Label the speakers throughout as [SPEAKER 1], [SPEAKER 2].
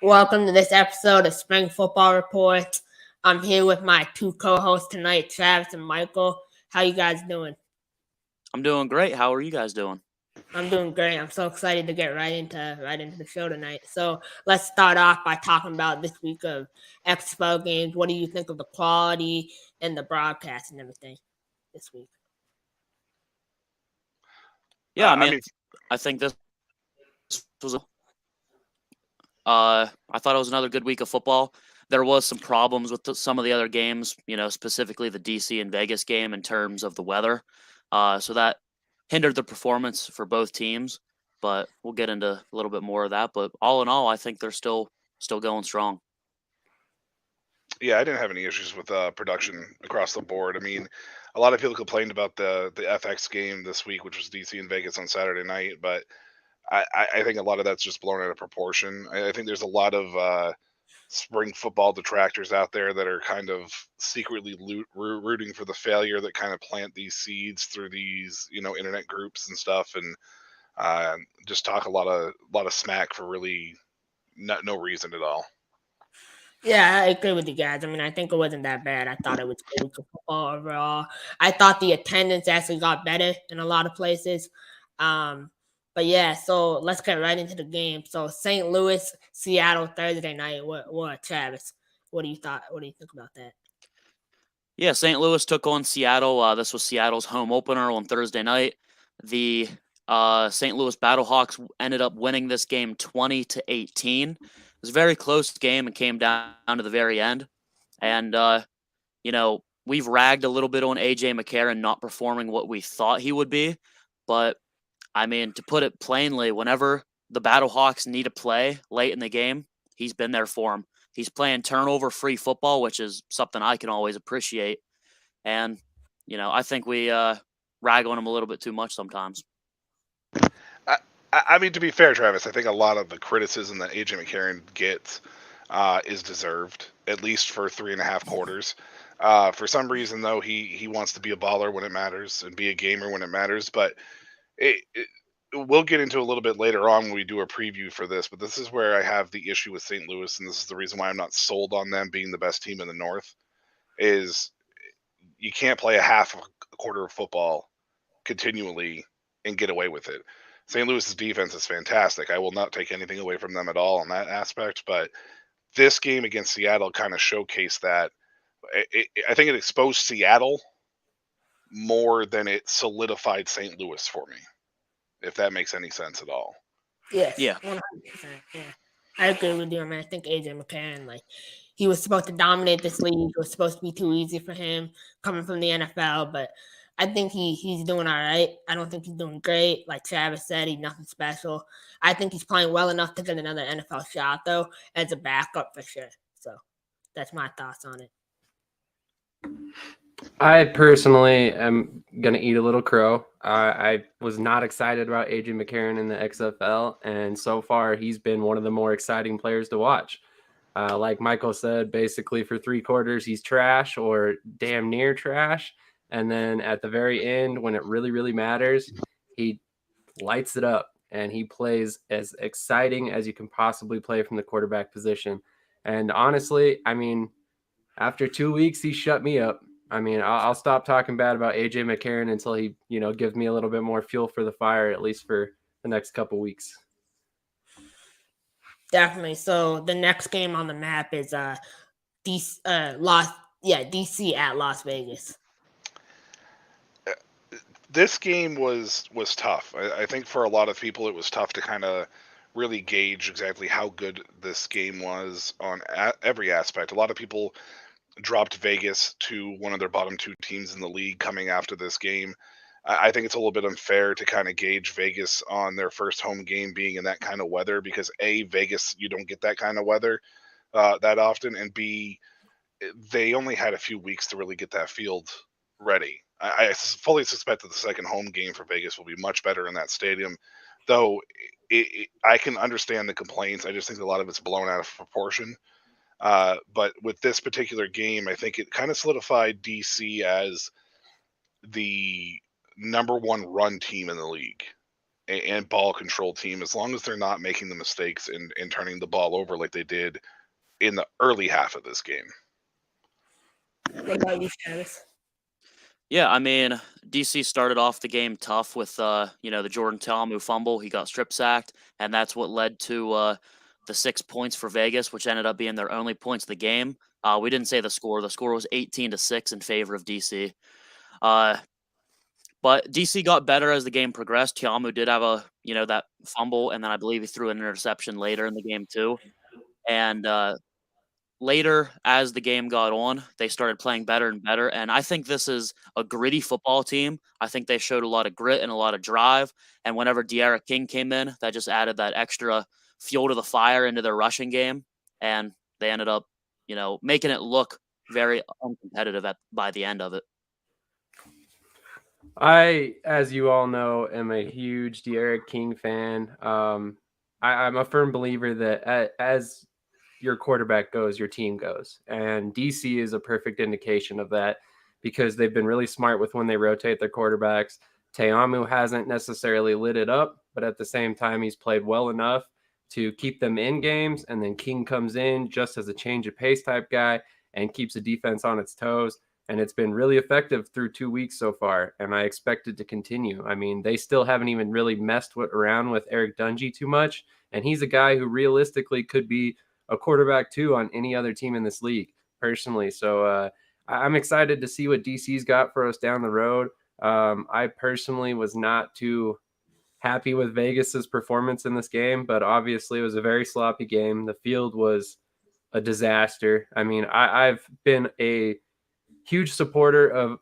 [SPEAKER 1] Welcome to this episode of Spring Football Report. I'm here with my two co-hosts tonight, Travis and Michael. How you guys doing?
[SPEAKER 2] I'm doing great. How are you guys doing?
[SPEAKER 1] I'm doing great. I'm so excited to get right into the show tonight. So let's start off by talking about this week of XFL games. What do you think of the quality and the broadcast and everything this week?
[SPEAKER 2] Yeah, I think this was I thought it was another good week of football. There was some problems with some of the other games, specifically the DC and Vegas game in terms of the weather. So that hindered the performance for both teams, but we'll get into a little bit more of that. But all in all, I think they're still going strong.
[SPEAKER 3] Yeah, I didn't have any issues with production across the board. I mean, a lot of people complained about the FX game this week, which was DC and Vegas on Saturday night, but I think a lot of that's just blown out of proportion. I think there's a lot of spring football detractors out there that are kind of secretly rooting for the failure that kind of plant these seeds through these internet groups and stuff, and just talk a lot of smack for really no reason at all.
[SPEAKER 1] Yeah, I agree with you guys. I mean, I think it wasn't that bad. I thought it was good week of football overall. I thought the attendance actually got better in a lot of places. But yeah, so let's get right into the game. So St. Louis, Seattle Thursday night. What, Travis? What do you think about that?
[SPEAKER 2] Yeah, St. Louis took on Seattle. This was Seattle's home opener on Thursday night. The St. Louis Battlehawks ended up winning this game 20-18. It was a very close game and came down to the very end. And we've ragged a little bit on AJ McCarron not performing what we thought he would be, but I mean, to put it plainly, whenever the Battlehawks need a play late in the game, he's been there for them. He's playing turnover-free football, which is something I can always appreciate. And, I think we rag on him a little bit too much sometimes.
[SPEAKER 3] I mean, to be fair, Travis, I think a lot of the criticism that AJ McCarron gets is deserved, at least for 3.5 quarters. For some reason, though, he wants to be a baller when it matters and be a gamer when it matters. But we'll get into a little bit later on when we do a preview for this. But this is where I have the issue with St. Louis, and this is the reason why I'm not sold on them being the best team in the North, is you can't play a half of a quarter of football continually and get away with it. St. Louis's defense is fantastic. I will not take anything away from them at all on that aspect, but this game against Seattle kind of showcased that. I think it exposed Seattle more than it solidified St. Louis for me, if that makes any sense at all.
[SPEAKER 1] Yes,
[SPEAKER 2] Yeah.
[SPEAKER 1] 100%. Yeah, I agree with you. I mean, I think AJ McCarron, he was supposed to dominate this league. It was supposed to be too easy for him coming from the NFL, but I think he's doing all right. I don't think he's doing great. Like Travis said, he's nothing special. I think he's playing well enough to get another NFL shot, though, as a backup for sure. So that's my thoughts on it.
[SPEAKER 4] I personally am going to eat a little crow. I was not excited about AJ McCarron in the XFL, and so far he's been one of the more exciting players to watch. Like Michael said, basically for 3 quarters he's trash or damn near trash, and then at the very end when it really, really matters, he lights it up, and he plays as exciting as you can possibly play from the quarterback position. And honestly, I mean, after 2 weeks, he shut me up. I mean, I'll stop talking bad about AJ McCarron until he, gives me a little bit more fuel for the fire, at least for the next couple weeks.
[SPEAKER 1] Definitely. So the next game on the map is DC at Las Vegas.
[SPEAKER 3] This game was tough. I think for a lot of people, it was tough to kind of really gauge exactly how good this game was on every aspect. A lot of people dropped Vegas to one of their bottom 2 teams in the league coming after this game. I think it's a little bit unfair to kind of gauge Vegas on their first home game being in that kind of weather because A, Vegas, you don't get that kind of weather that often, and B, they only had a few weeks to really get that field ready. I fully suspect that the second home game for Vegas will be much better in that stadium, though I can understand the complaints. I just think a lot of it's blown out of proportion. But with this particular game, I think it kind of solidified DC as the number 1 run team in the league. and ball control team, as long as they're not making the mistakes and turning the ball over like they did in the early half of this game.
[SPEAKER 1] What about you, Travis?
[SPEAKER 2] Yeah, I mean, DC started off the game tough with the Jordan Ta'amu fumble. He got strip sacked, and that's what led to the 6 points for Vegas, which ended up being their only points of the game. We didn't say the score. The score was 18-6 in favor of DC. But DC got better as the game progressed. Ta'amu did have that fumble, and then I believe he threw an interception later in the game too. And later, as the game got on, they started playing better and better. And I think this is a gritty football team. I think they showed a lot of grit and a lot of drive. And whenever De'Ara King came in, that just added that extra fuel to the fire into their rushing game. And they ended up, making it look very uncompetitive by the end of it.
[SPEAKER 4] I, as you all know, am a huge De'Ara King fan. I'm a firm believer that as your quarterback goes, your team goes. And DC is a perfect indication of that because they've been really smart with when they rotate their quarterbacks. Ta'amu hasn't necessarily lit it up, but at the same time, he's played well enough to keep them in games. And then King comes in just as a change of pace type guy and keeps the defense on its toes. And it's been really effective through 2 weeks so far, and I expect it to continue. I mean, they still haven't even really messed around with Eric Dungy too much, and he's a guy who realistically could be a quarterback too on any other team in this league, personally. So I'm excited to see what DC's got for us down the road. I personally was not too happy with Vegas's performance in this game, but obviously it was a very sloppy game. The field was a disaster. I mean, I've been a huge supporter of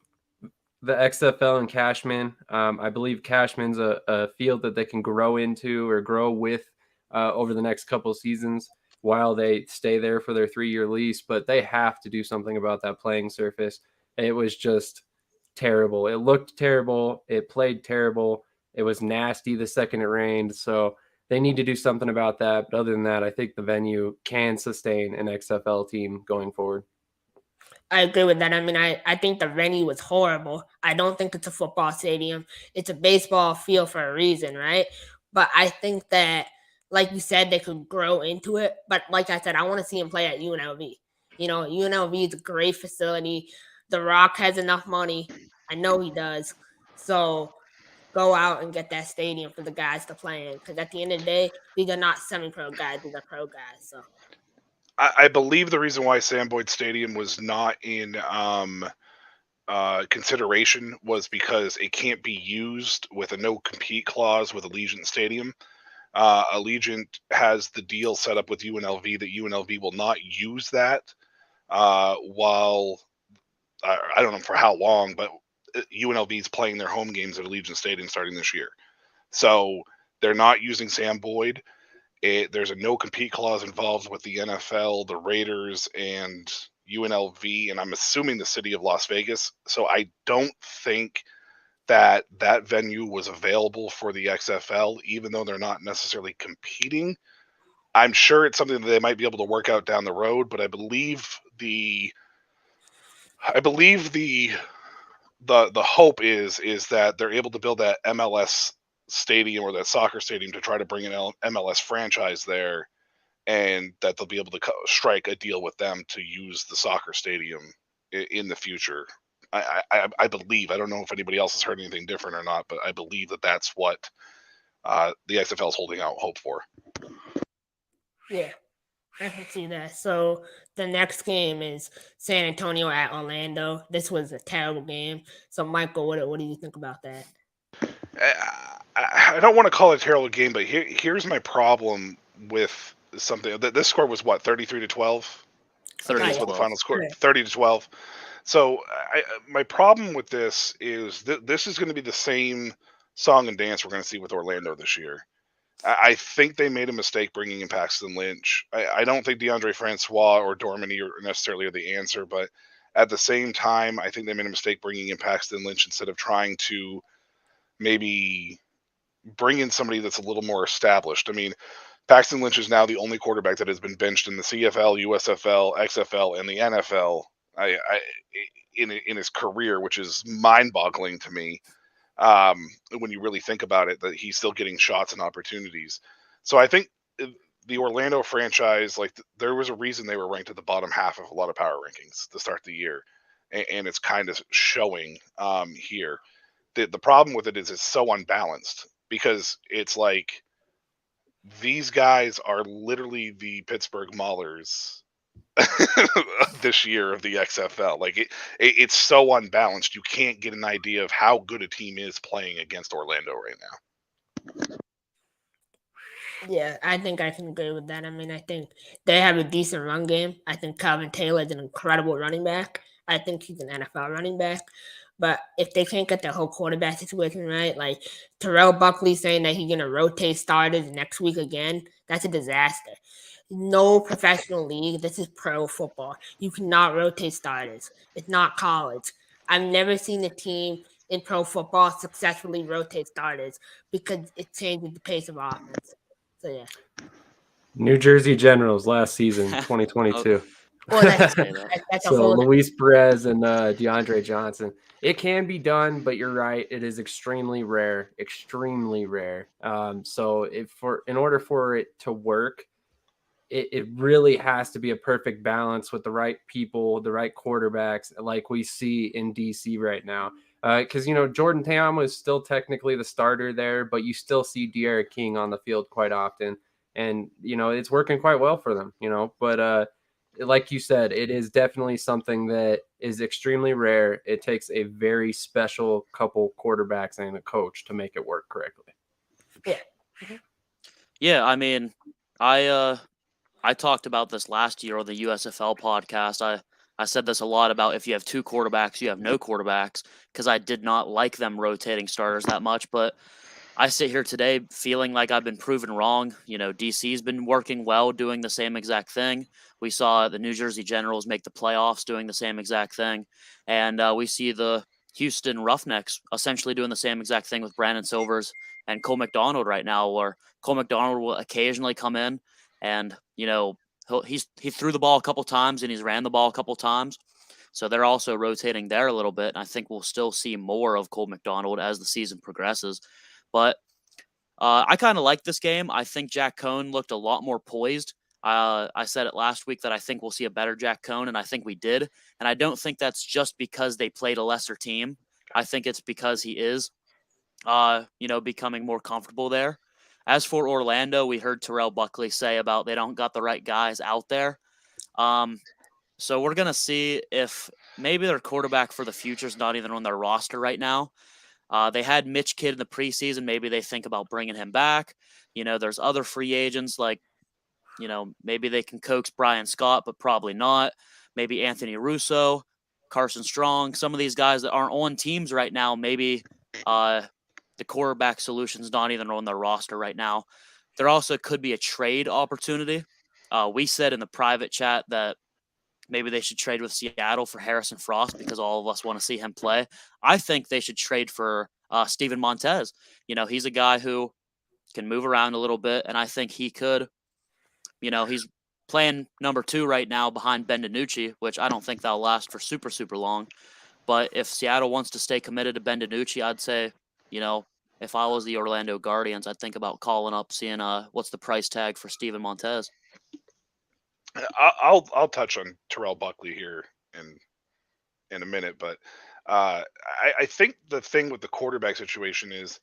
[SPEAKER 4] the XFL and Cashman. I believe Cashman's a field that they can grow into or grow with over the next couple of seasons while they stay there for their 3-year lease. But they have to do something about that playing surface. It was just terrible. It looked terrible. It played terrible. It was nasty the second it rained. So they need to do something about that. But other than that, I think the venue can sustain an XFL team going forward.
[SPEAKER 1] I agree with that. I mean, I think the venue was horrible. I don't think it's a football stadium. It's a baseball field for a reason, right? But I think that, like you said, they could grow into it. But like I said, I want to see him play at UNLV. UNLV is a great facility. The Rock has enough money. I know he does. So go out and get that stadium for the guys to play in. Because at the end of the day, these are not semi-pro guys. These are pro guys. So
[SPEAKER 3] I believe the reason why Sam Boyd Stadium was not in consideration was because it can't be used with a no compete clause with Allegiant Stadium. Allegiant has the deal set up with UNLV that UNLV will not use that while I don't know for how long, but UNLV is playing their home games at Allegiant Stadium starting this year. So they're not using Sam Boyd. There's a no compete clause involved with the NFL, the Raiders, and UNLV, and I'm assuming the city of Las Vegas. So I don't think that venue was available for the XFL, even though they're not necessarily competing. I'm sure it's something that they might be able to work out down the road, but I believe the hope is that they're able to build that MLS stadium or that soccer stadium to try to bring an MLS franchise there, and that they'll be able to strike a deal with them to use the soccer stadium in the future. I believe, I don't know if anybody else has heard anything different or not, but I believe that that's what the XFL is holding out hope for.
[SPEAKER 1] yeah, I can see that. So the next game is San Antonio at Orlando. This was a terrible game. So Michael, what do you think about that?
[SPEAKER 3] I don't want to call it a terrible game, but here's my problem with something. This score was what, 33-12?
[SPEAKER 2] 30
[SPEAKER 3] is what the final score, 30-12. So my problem with this is this is going to be the same song and dance we're going to see with Orlando this year. I think they made a mistake bringing in Paxton Lynch. I don't think DeAndre Francois or Dormany are necessarily the answer, but at the same time, I think they made a mistake bringing in Paxton Lynch instead of trying to maybe bring in somebody that's a little more established. I mean, Paxton Lynch is now the only quarterback that has been benched in the CFL, USFL, XFL, and the NFL in his career, which is mind-boggling to me. when you really think about it, that he's still getting shots and opportunities. So I think the Orlando franchise, like there was a reason they were ranked at the bottom half of a lot of power rankings to start the year, and it's kind of showing here. The problem with it is it's so unbalanced because it's like these guys are literally the Pittsburgh Maulers this year of the XFL. Like it's so unbalanced. You can't get an idea of how good a team is playing against Orlando right now.
[SPEAKER 1] Yeah, I think I can agree with that. I mean, I think they have a decent run game. I think Calvin Taylor is an incredible running back. I think he's an NFL running back. But if they can't get their whole quarterback situation right, like Terrell Buckley saying that he's going to rotate starters next week again, that's a disaster. No professional league. This is pro football. You cannot rotate starters. It's not college. I've never seen a team in pro football successfully rotate starters because it changes the pace of offense. So, yeah.
[SPEAKER 4] New Jersey Generals last season, 2022.
[SPEAKER 1] Well, that's a
[SPEAKER 4] So
[SPEAKER 1] whole.
[SPEAKER 4] Luis Perez and DeAndre Johnson. It can be done, but you're right. It is extremely rare. So in order for it to work, it really has to be a perfect balance with the right people, the right quarterbacks, like we see in DC right now. Because, Jordan Tam is still technically the starter there, but you still see De'Ara King on the field quite often. And, it's working quite well for them, but like you said, it is definitely something that is extremely rare. It takes a very special couple quarterbacks and a coach to make it work correctly.
[SPEAKER 1] Yeah.
[SPEAKER 2] Yeah, I mean, I talked about this last year on the USFL podcast. I said this a lot about if you have two quarterbacks, you have no quarterbacks, because I did not like them rotating starters that much. But I sit here today feeling like I've been proven wrong. DC's been working well, doing the same exact thing. We saw the New Jersey Generals make the playoffs doing the same exact thing. And we see the Houston Roughnecks essentially doing the same exact thing with Brandon Silvers and Cole McDonald right now, where Cole McDonald will occasionally come in and, he threw the ball a couple times and he's ran the ball a couple times. So they're also rotating there a little bit. And I think we'll still see more of Cole McDonald as the season progresses. But I kind of like this game. I think Jack Cohn looked a lot more poised. I said it last week that I think we'll see a better Jack Cohn, and I think we did. And I don't think that's just because they played a lesser team. I think it's because he is, becoming more comfortable there. As for Orlando, we heard Terrell Buckley say about they don't got the right guys out there. So we're going to see if maybe their quarterback for the future is not even on their roster right now. They had Mitch Kidd in the preseason. Maybe they think about bringing him back. There's other free agents like, maybe they can coax Brian Scott, but probably not. Maybe Anthony Russo, Carson Strong, some of these guys that aren't on teams right now, maybe the quarterback solution's not even on their roster right now. There also could be a trade opportunity. We said in the private chat that maybe they should trade with Seattle for Harrison Frost because all of us want to see him play. I think they should trade for Steven Montez. He's a guy who can move around a little bit, and I think he could. He's playing number 2 right now behind Ben DiNucci, which I don't think that'll last for super, super long. But if Seattle wants to stay committed to Ben DiNucci, I'd say, if I was the Orlando Guardians, I'd think about calling up, seeing what's the price tag for Steven Montez.
[SPEAKER 3] I'll touch on Terrell Buckley here in a minute, but I think the thing with the quarterback situation is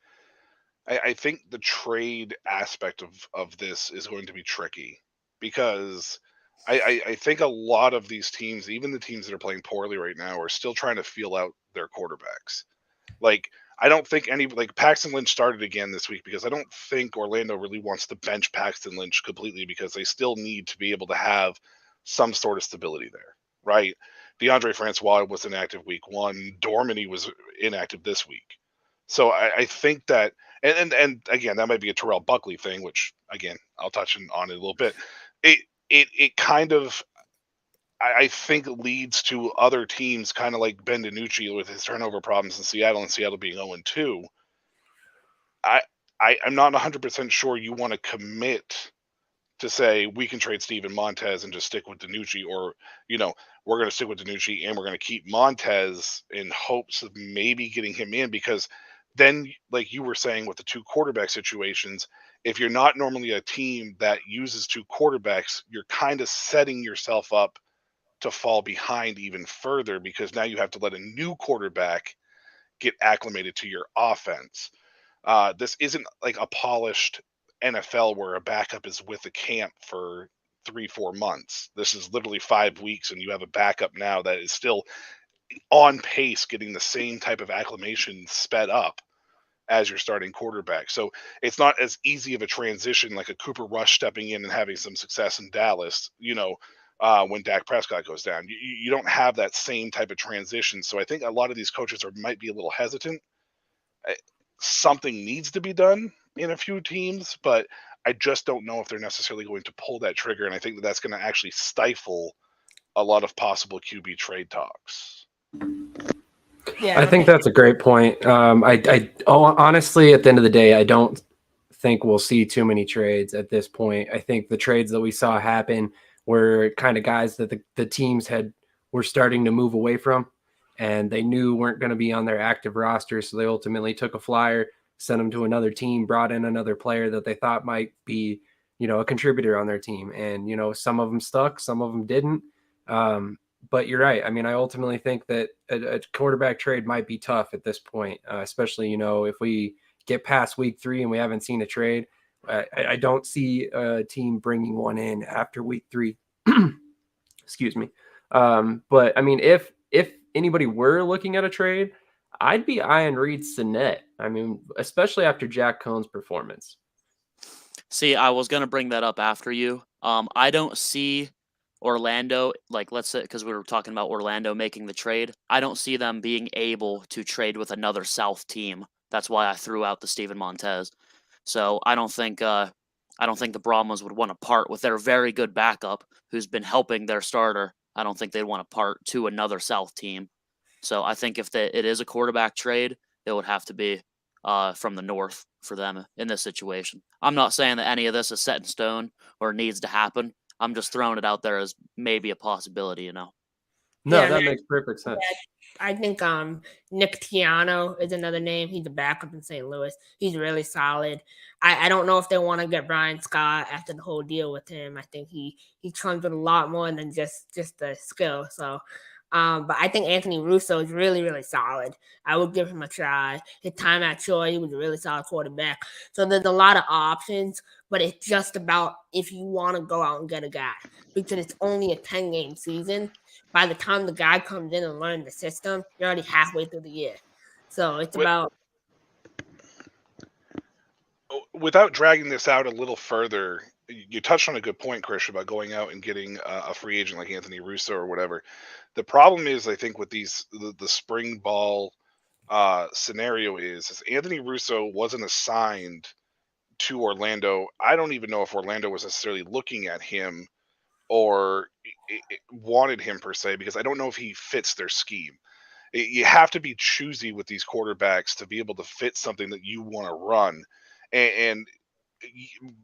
[SPEAKER 3] I think the trade aspect of this is going to be tricky because I think a lot of these teams, even the teams that are playing poorly right now, are still trying to feel out their quarterbacks. Like, I don't think Paxton Lynch started again this week because I don't think Orlando really wants to bench Paxton Lynch completely because they still need to be able to have some sort of stability there, right? DeAndre Francois was inactive week 1. Dormany was inactive this week. So I think that, and again, that might be a Terrell Buckley thing, which again, I'll touch on it a little bit. It kind of, I think, leads to other teams kind of like Ben DiNucci with his turnover problems in Seattle, and Seattle being 0-2. I'm not 100% sure you want to commit to say we can trade Steven Montez and just stick with DiNucci, or we're going to stick with DiNucci and we're going to keep Montez in hopes of maybe getting him in, because then, like you were saying with the 2 quarterback situations, if you're not normally a team that uses 2 quarterbacks, you're kind of setting yourself up to fall behind even further because now you have to let a new quarterback get acclimated to your offense. This isn't like a polished NFL where a backup is with a camp for 3-4 months. This is literally 5 weeks, and you have a backup now that is still on pace, getting the same type of acclimation sped up as your starting quarterback. So it's not as easy of a transition like a Cooper Rush stepping in and having some success in Dallas, when Dak Prescott goes down. You don't have that same type of transition. So I think a lot of these coaches might be a little hesitant. Something needs to be done in a few teams, but I just don't know if they're necessarily going to pull that trigger. And I think that that's going to actually stifle a lot of possible QB trade talks.
[SPEAKER 1] Yeah,
[SPEAKER 4] I think that's a great point. Honestly, at the end of the day, I don't think we'll see too many trades at this point. I think the trades that we saw happen were kind of guys that the teams were starting to move away from, and they knew weren't going to be on their active roster. So they ultimately took a flyer, sent them to another team, brought in another player that they thought might be, a contributor on their team. And, some of them stuck, some of them didn't. But you're right. I mean, I ultimately think that a quarterback trade might be tough at this point, especially, if we get past week 3 and we haven't seen a trade. I don't see a team bringing one in after week 3. Excuse me. But I mean, if anybody were looking at a trade, I'd be eyeing Reed Sinnett. I mean, especially after Jack Cohn's performance.
[SPEAKER 2] See, I was going to bring that up after you. I don't see Orlando, like, let's say, because we were talking about Orlando making the trade, I don't see them being able to trade with another South team. That's why I threw out the Steven Montez. So I don't think the Brahmas would want to part with their very good backup who's been helping their starter. I don't think they'd want to part to another South team. So I think if it is a quarterback trade, it would have to be from the North for them in this situation. I'm not saying that any of this is set in stone or needs to happen. I'm just throwing it out there as maybe a possibility,
[SPEAKER 4] No,
[SPEAKER 1] Yeah,
[SPEAKER 4] that makes perfect sense.
[SPEAKER 1] I think Nick Tiano is another name. He's a backup in St. Louis. He's really solid. I don't know if they want to get Brian Scott after the whole deal with him. I think he comes with a lot more than just the skill. So, but I think Anthony Russo is really, really solid. I would give him a try. His time at Troy, he was a really solid quarterback. So there's a lot of options, but it's just about if you want to go out and get a guy because it's only a 10-game season. By the time the guy comes in and learns the system, you're already halfway through the year. So it's about.
[SPEAKER 3] Without dragging this out a little further, you touched on a good point, Chris, about going out and getting a free agent like Anthony Russo or whatever. The problem is, I think, with the spring ball scenario is Anthony Russo wasn't assigned to Orlando. I don't even know if Orlando was necessarily looking at him or wanted him per se, because I don't know if he fits their scheme. You have to be choosy with these quarterbacks to be able to fit something that you want to run. And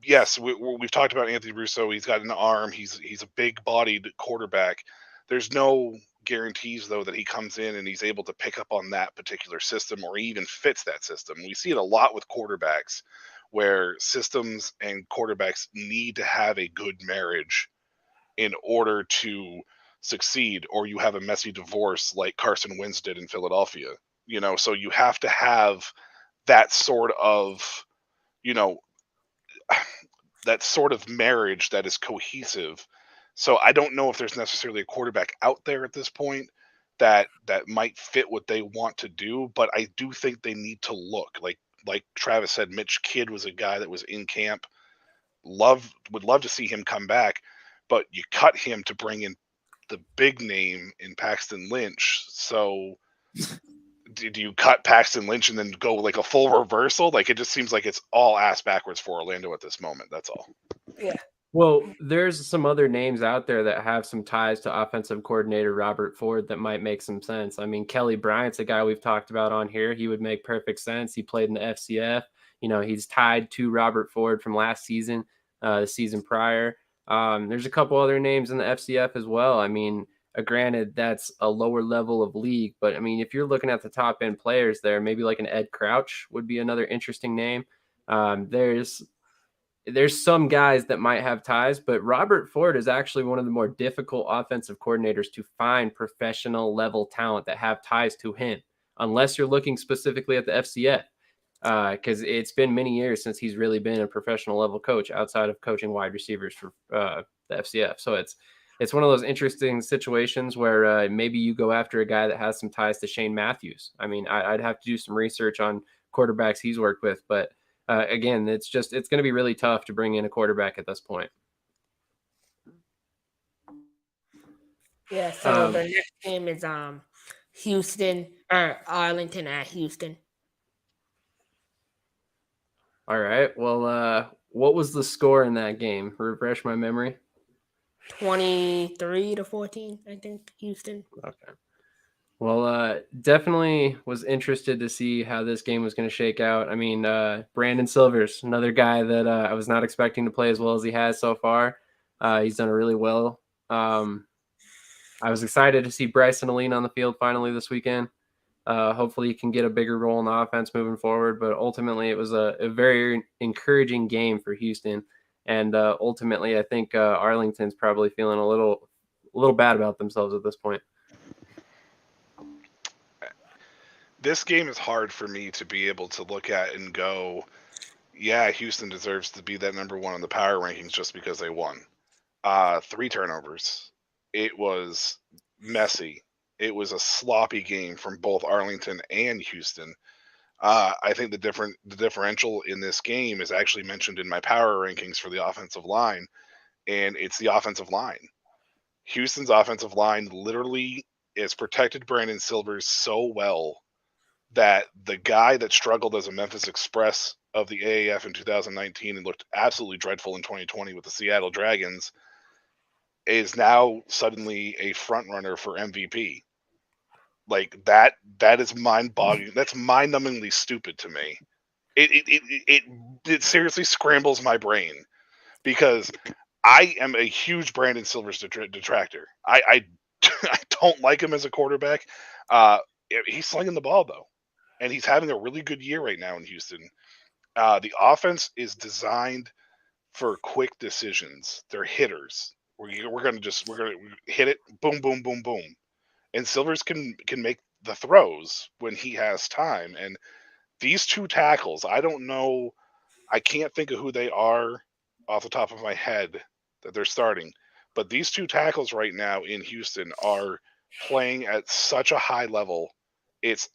[SPEAKER 3] yes, we've talked about Anthony Russo. He's got an arm. He's a big-bodied quarterback. There's no guarantees, though, that he comes in and he's able to pick up on that particular system or even fits that system. We see it a lot with quarterbacks where systems and quarterbacks need to have a good marriage in order to succeed, or you have a messy divorce like Carson Wentz did in Philadelphia. So you have to have that sort of, that sort of marriage that is cohesive. So I don't know if there's necessarily a quarterback out there at this point that might fit what they want to do, but I do think they need to look. Like Travis said, Mitch Kidd was a guy that was in camp. Would love to see him come back, but you cut him to bring in the big name in Paxton Lynch. So do you cut Paxton Lynch and then go like a full reversal? Like, it just seems like it's all ass backwards for Orlando at this moment. That's all.
[SPEAKER 1] Yeah.
[SPEAKER 4] Well, there's some other names out there that have some ties to offensive coordinator Robert Ford that might make some sense. I mean, Kelly Bryant's a guy we've talked about on here. He would make perfect sense. He played in the FCF. He's tied to Robert Ford from last season, the season prior. There's a couple other names in the FCF as well. I mean, Granted, that's a lower level of league, but I mean, if you're looking at the top end players there, maybe like an Ed Crouch would be another interesting name. There's some guys that might have ties, but Robert Ford is actually one of the more difficult offensive coordinators to find professional level talent that have ties to him, unless you're looking specifically at the FCF, because it's been many years since he's really been a professional level coach outside of coaching wide receivers for the FCF. So it's one of those interesting situations where maybe you go after a guy that has some ties to Shane Matthews. I mean, I'd have to do some research on quarterbacks he's worked with, but again, it's going to be really tough to bring in a quarterback at this point.
[SPEAKER 1] Yeah, so the next game is Houston or Arlington at Houston.
[SPEAKER 4] All right. Well, what was the score in that game? Refresh my memory.
[SPEAKER 1] 23-14, I think, Houston.
[SPEAKER 4] Okay. Well, definitely was interested to see how this game was going to shake out. I mean, Brandon Silvers, another guy that I was not expecting to play as well as he has so far. He's done really well. I was excited to see Bryson Aline on the field finally this weekend. Hopefully he can get a bigger role in the offense moving forward, but ultimately it was a very encouraging game for Houston. And ultimately, I think Arlington's probably feeling a little bad about themselves at this point.
[SPEAKER 3] This game is hard for me to be able to look at and go, yeah, Houston deserves to be that number one in the power rankings just because they won. 3 turnovers. It was messy. It was a sloppy game from both Arlington and Houston. I think the differential in this game is actually mentioned in my power rankings for the offensive line, and it's the offensive line. Houston's offensive line literally has protected Brandon Silvers so well that the guy that struggled as a Memphis Express of the AAF in 2019 and looked absolutely dreadful in 2020 with the Seattle Dragons is now suddenly a front runner for MVP. Like that is mind-boggling. That's mind-numbingly stupid to me. It seriously scrambles my brain because I am a huge Brandon Silvers detractor. I don't like him as a quarterback. He's slinging the ball though, and he's having a really good year right now in Houston. The offense is designed for quick decisions. They're hitters. We're gonna hit it, boom, boom, boom, boom. And Silvers can make the throws when he has time. And these 2 tackles, I don't know, I can't think of who they are off the top of my head that they're starting, but these 2 tackles right now in Houston are playing at such a high level. It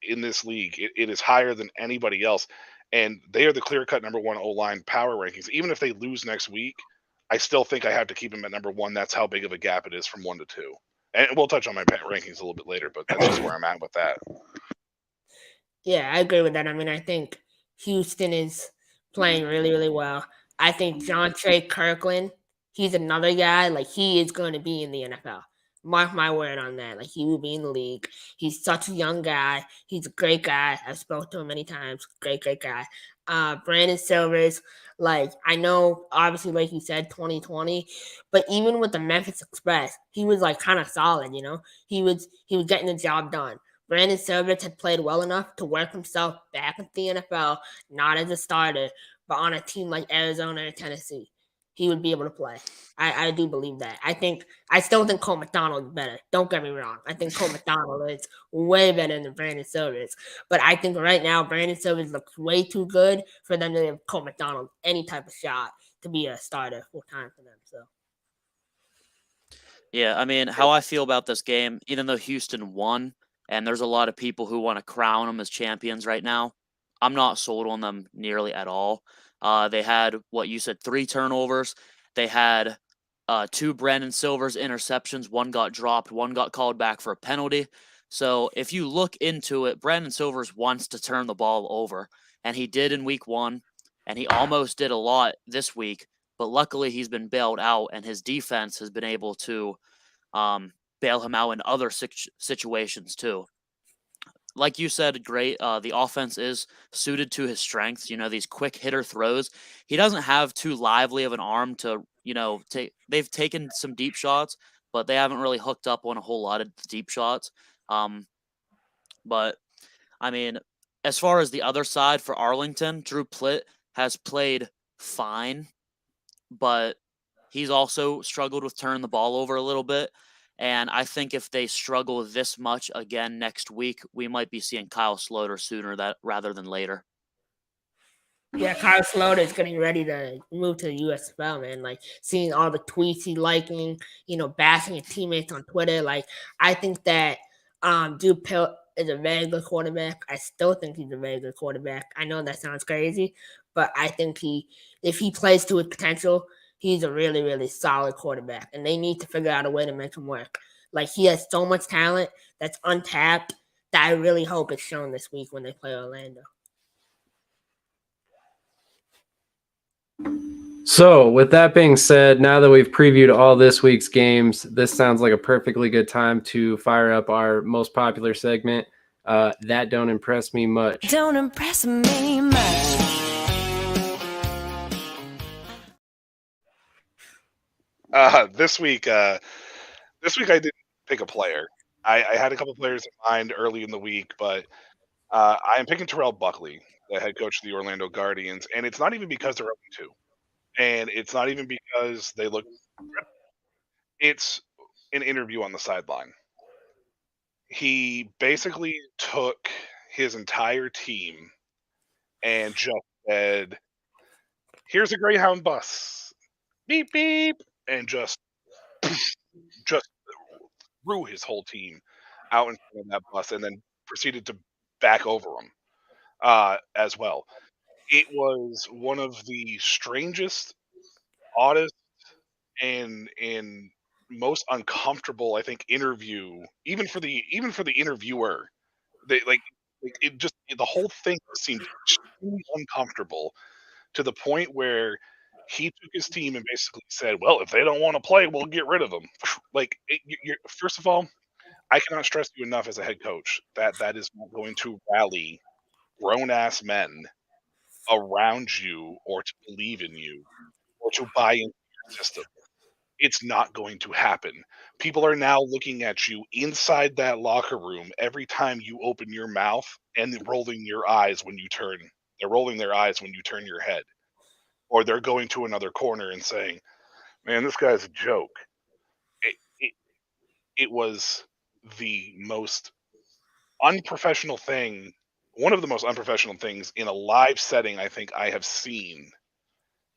[SPEAKER 3] in this league, it is higher than anybody else, and they are the clear-cut number 1 O-line power rankings. Even if they lose next week, I still think I have to keep them at number 1. That's how big of a gap it is from 1 to 2. And we'll touch on my rankings a little bit later, but that's just where I'm at with that.
[SPEAKER 1] Yeah, I agree with that. I mean, I think Houston is playing really, really well. I think John Trey Kirkland, he's another guy, like he is going to be in the NFL. Mark my word on that. Like he will be in the league. He's such a young guy. He's a great guy. I've spoken to him many times. Great guy. Brandon Silvers, like I know, obviously, like you said, 2020, but even with the Memphis Express, he was like kind of solid. You know, he was getting the job done. Brandon Silvers had played well enough to work himself back into the NFL, not as a starter, but on a team like Arizona or Tennessee. He would be able to play. I do believe that. I still think Cole McDonald is better. Don't get me wrong. I think Cole McDonald is way better than Brandon Silvers. But I think right now Brandon Silvers looks way too good for them to give Cole McDonald any type of shot to be a starter full time for them. So
[SPEAKER 2] Yeah, I mean, how I feel about this game, even though Houston won, and there's a lot of people who want to crown them as champions right now, I'm not sold on them nearly at all. They had, what you said, 3 turnovers. They had 2 Brandon Silvers interceptions. 1 got dropped. 1 got called back for a penalty. So if you look into it, Brandon Silvers wants to turn the ball over, and he did in week 1, and he almost did a lot this week. But luckily, he's been bailed out, and his defense has been able to bail him out in other situations too. Like you said, great. The offense is suited to his strengths. You know, these quick hitter throws. He doesn't have too lively of an arm to, you know, take. They've taken some deep shots, but they haven't really hooked up on a whole lot of deep shots. But I mean, as far as the other side for Arlington, Drew Plitt has played fine, but he's also struggled with turning the ball over a little bit. And I think if they struggle this much again next week, we might be seeing Kyle Sloter sooner rather than later.
[SPEAKER 1] Yeah, Kyle Sloter is getting ready to move to the USFL, man. Like, seeing all the tweets he liking, bashing his teammates on Twitter. Like, I think that Drew Plitt is a very good quarterback. I still think he's a very good quarterback. I know that sounds crazy, but I think if he plays to his potential, he's a really, really solid quarterback. And they need to figure out a way to make him work. Like, he has so much talent that's untapped that I really hope it's shown this week when they play Orlando.
[SPEAKER 4] So, with that being said, now that we've previewed all this week's games, this sounds like a perfectly good time to fire up our most popular segment, That Don't Impress Me Much.
[SPEAKER 5] Don't impress me much.
[SPEAKER 3] This week I didn't pick a player. I had a couple players in mind early in the week, but I am picking Terrell Buckley, the head coach of the Orlando Guardians, and it's not even because they're 0-2. And it's not even because they look. It's an interview on the sideline. He basically took his entire team and just said, "Here's a Greyhound bus, beep beep," and just threw his whole team out in front of that bus, and then proceeded to back over them as well. It was one of the strangest, oddest, and most uncomfortable, I think, interview, even for the interviewer. They the whole thing seemed extremely uncomfortable, to the point where he took his team and basically said, "Well, if they don't want to play, we'll get rid of them." Like, first of all, I cannot stress you enough as a head coach that is not going to rally grown ass men around you, or to believe in you, or to buy into your system. It's not going to happen. People are now looking at you inside that locker room every time you open your mouth, and rolling your eyes when you turn. They're rolling their eyes when you turn your head, or they're going to another corner and saying, "Man, this guy's a joke." It was the most unprofessional thing, one of the most unprofessional things in a live setting I think I have seen.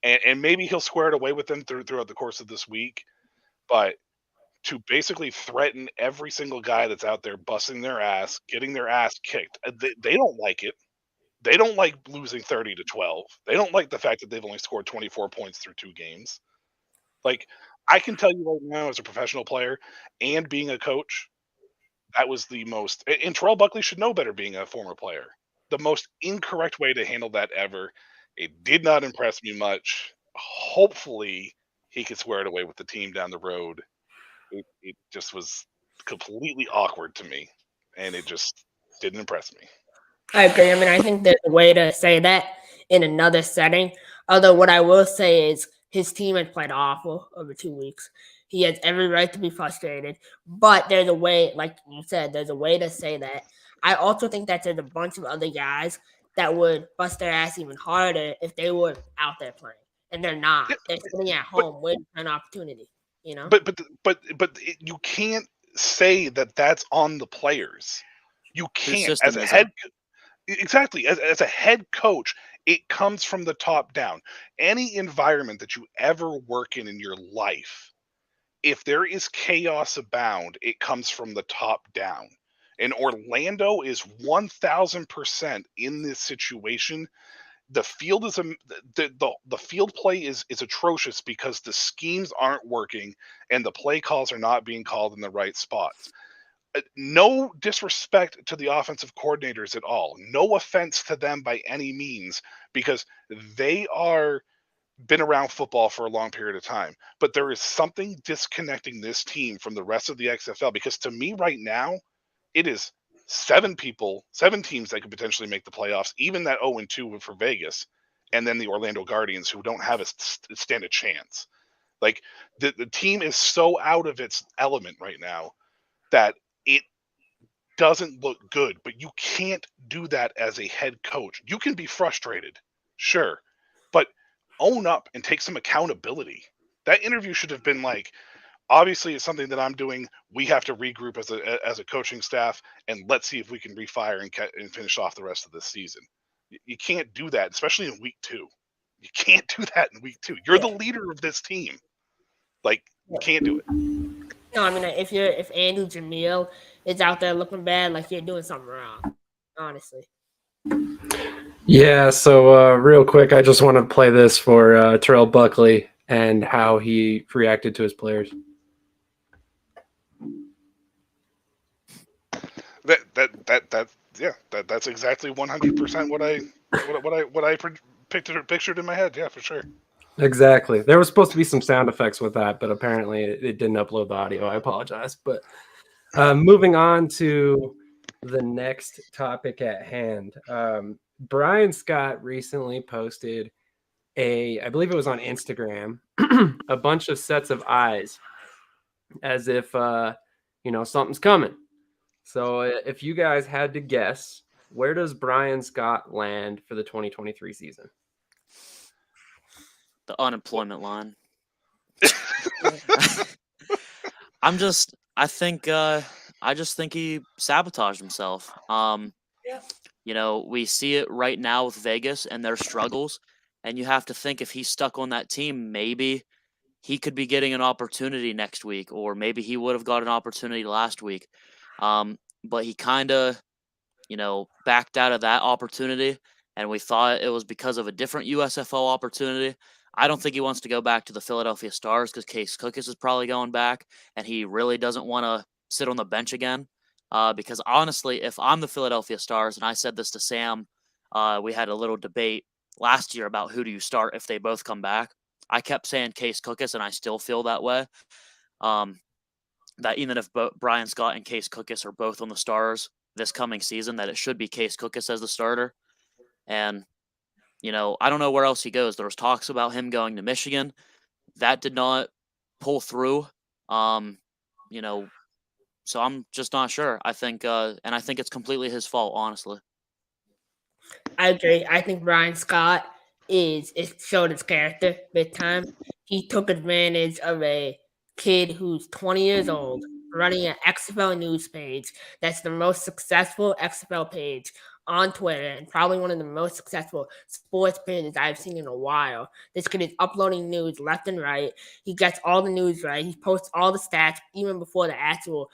[SPEAKER 3] And maybe he'll square it away with them throughout the course of this week, but to basically threaten every single guy that's out there busting their ass, getting their ass kicked, they don't like it. They don't like losing 30-12. They don't like the fact that they've only scored 24 points through 2 games. Like, I can tell you right now, as a professional player and being a coach, that was the most, and Terrell Buckley should know better being a former player, the most incorrect way to handle that ever. It did not impress me much. Hopefully, he could square it away with the team down the road. It just was completely awkward to me, and it just didn't impress me.
[SPEAKER 1] I agree. I mean, I think there's a way to say that in another setting. Although what I will say is his team has played awful over 2 weeks. He has every right to be frustrated. But there's a way, like you said, there's a way to say that. I also think that there's a bunch of other guys that would bust their ass even harder if they were out there playing. And they're not. They're sitting at home waiting for an opportunity.
[SPEAKER 3] But you can't say that that's on the players. You can't, as a head. Exactly. As a head coach, it comes from the top down. Any environment that you ever work in your life, if there is chaos abound, it comes from the top down. And Orlando is 1000% in this situation. The field is the field play is atrocious because the schemes aren't working and the play calls are not being called in the right spots. No disrespect to the offensive coordinators at all. No offense to them by any means, because they are been around football for a long period of time. But there is something disconnecting this team from the rest of the XFL, because to me right now, it is 7 teams that could potentially make the playoffs, even that 0-2 for Vegas, and then the Orlando Guardians, who don't have stand a chance. Like the team is so out of its element right now that it doesn't look good, but you can't do that as a head coach. You can be frustrated, sure, but own up and take some accountability. That interview should have been like, obviously it's something that I'm doing. We have to regroup as a coaching staff, and let's see if we can refire and finish off the rest of this season. You can't do that, especially in week 2. You can't do that in week 2. You're the leader of this team. Like, you can't do it.
[SPEAKER 1] No, I mean, if Andrew Jamil is out there looking bad, like you're doing something wrong. Honestly.
[SPEAKER 4] Yeah, so real quick, I just want to play this for Terrell Buckley and how he reacted to his players.
[SPEAKER 3] That's exactly 100% what I pictured in my head. Yeah, for sure.
[SPEAKER 4] Exactly. There was supposed to be some sound effects with that, but apparently it didn't upload the audio. I apologize. But moving on to the next topic at hand. Brian Scott recently posted I believe it was on Instagram, a bunch of sets of eyes as if, something's coming. So if you guys had to guess, where does Brian Scott land for the 2023 season?
[SPEAKER 2] The unemployment line. I just think he sabotaged himself. We see it right now with Vegas and their struggles, and you have to think if he's stuck on that team, maybe he could be getting an opportunity next week, or maybe he would have got an opportunity last week. But he kind of, backed out of that opportunity, and we thought it was because of a different USFL opportunity. I don't think he wants to go back to the Philadelphia Stars because Case Cookis is probably going back, and he really doesn't want to sit on the bench again. Because honestly, if I'm the Philadelphia Stars, and I said this to Sam, we had a little debate last year about who do you start if they both come back. I kept saying Case Cookis, and I still feel that way. That even if Brian Scott and Case Cookis are both on the Stars this coming season, that it should be Case Cookis as the starter. And I don't know where else he goes. There was talks about him going to Michigan. That did not pull through. So I'm just not sure. I think it's completely his fault, honestly.
[SPEAKER 1] I agree. I think Brian Scott it showed his character big time. He took advantage of a kid who's 20 years old running an XFL news page that's the most successful XFL page on Twitter and probably one of the most successful sports pages I've seen in a while. This kid is uploading news left and right. He gets all the news right. He posts all the stats even before the actual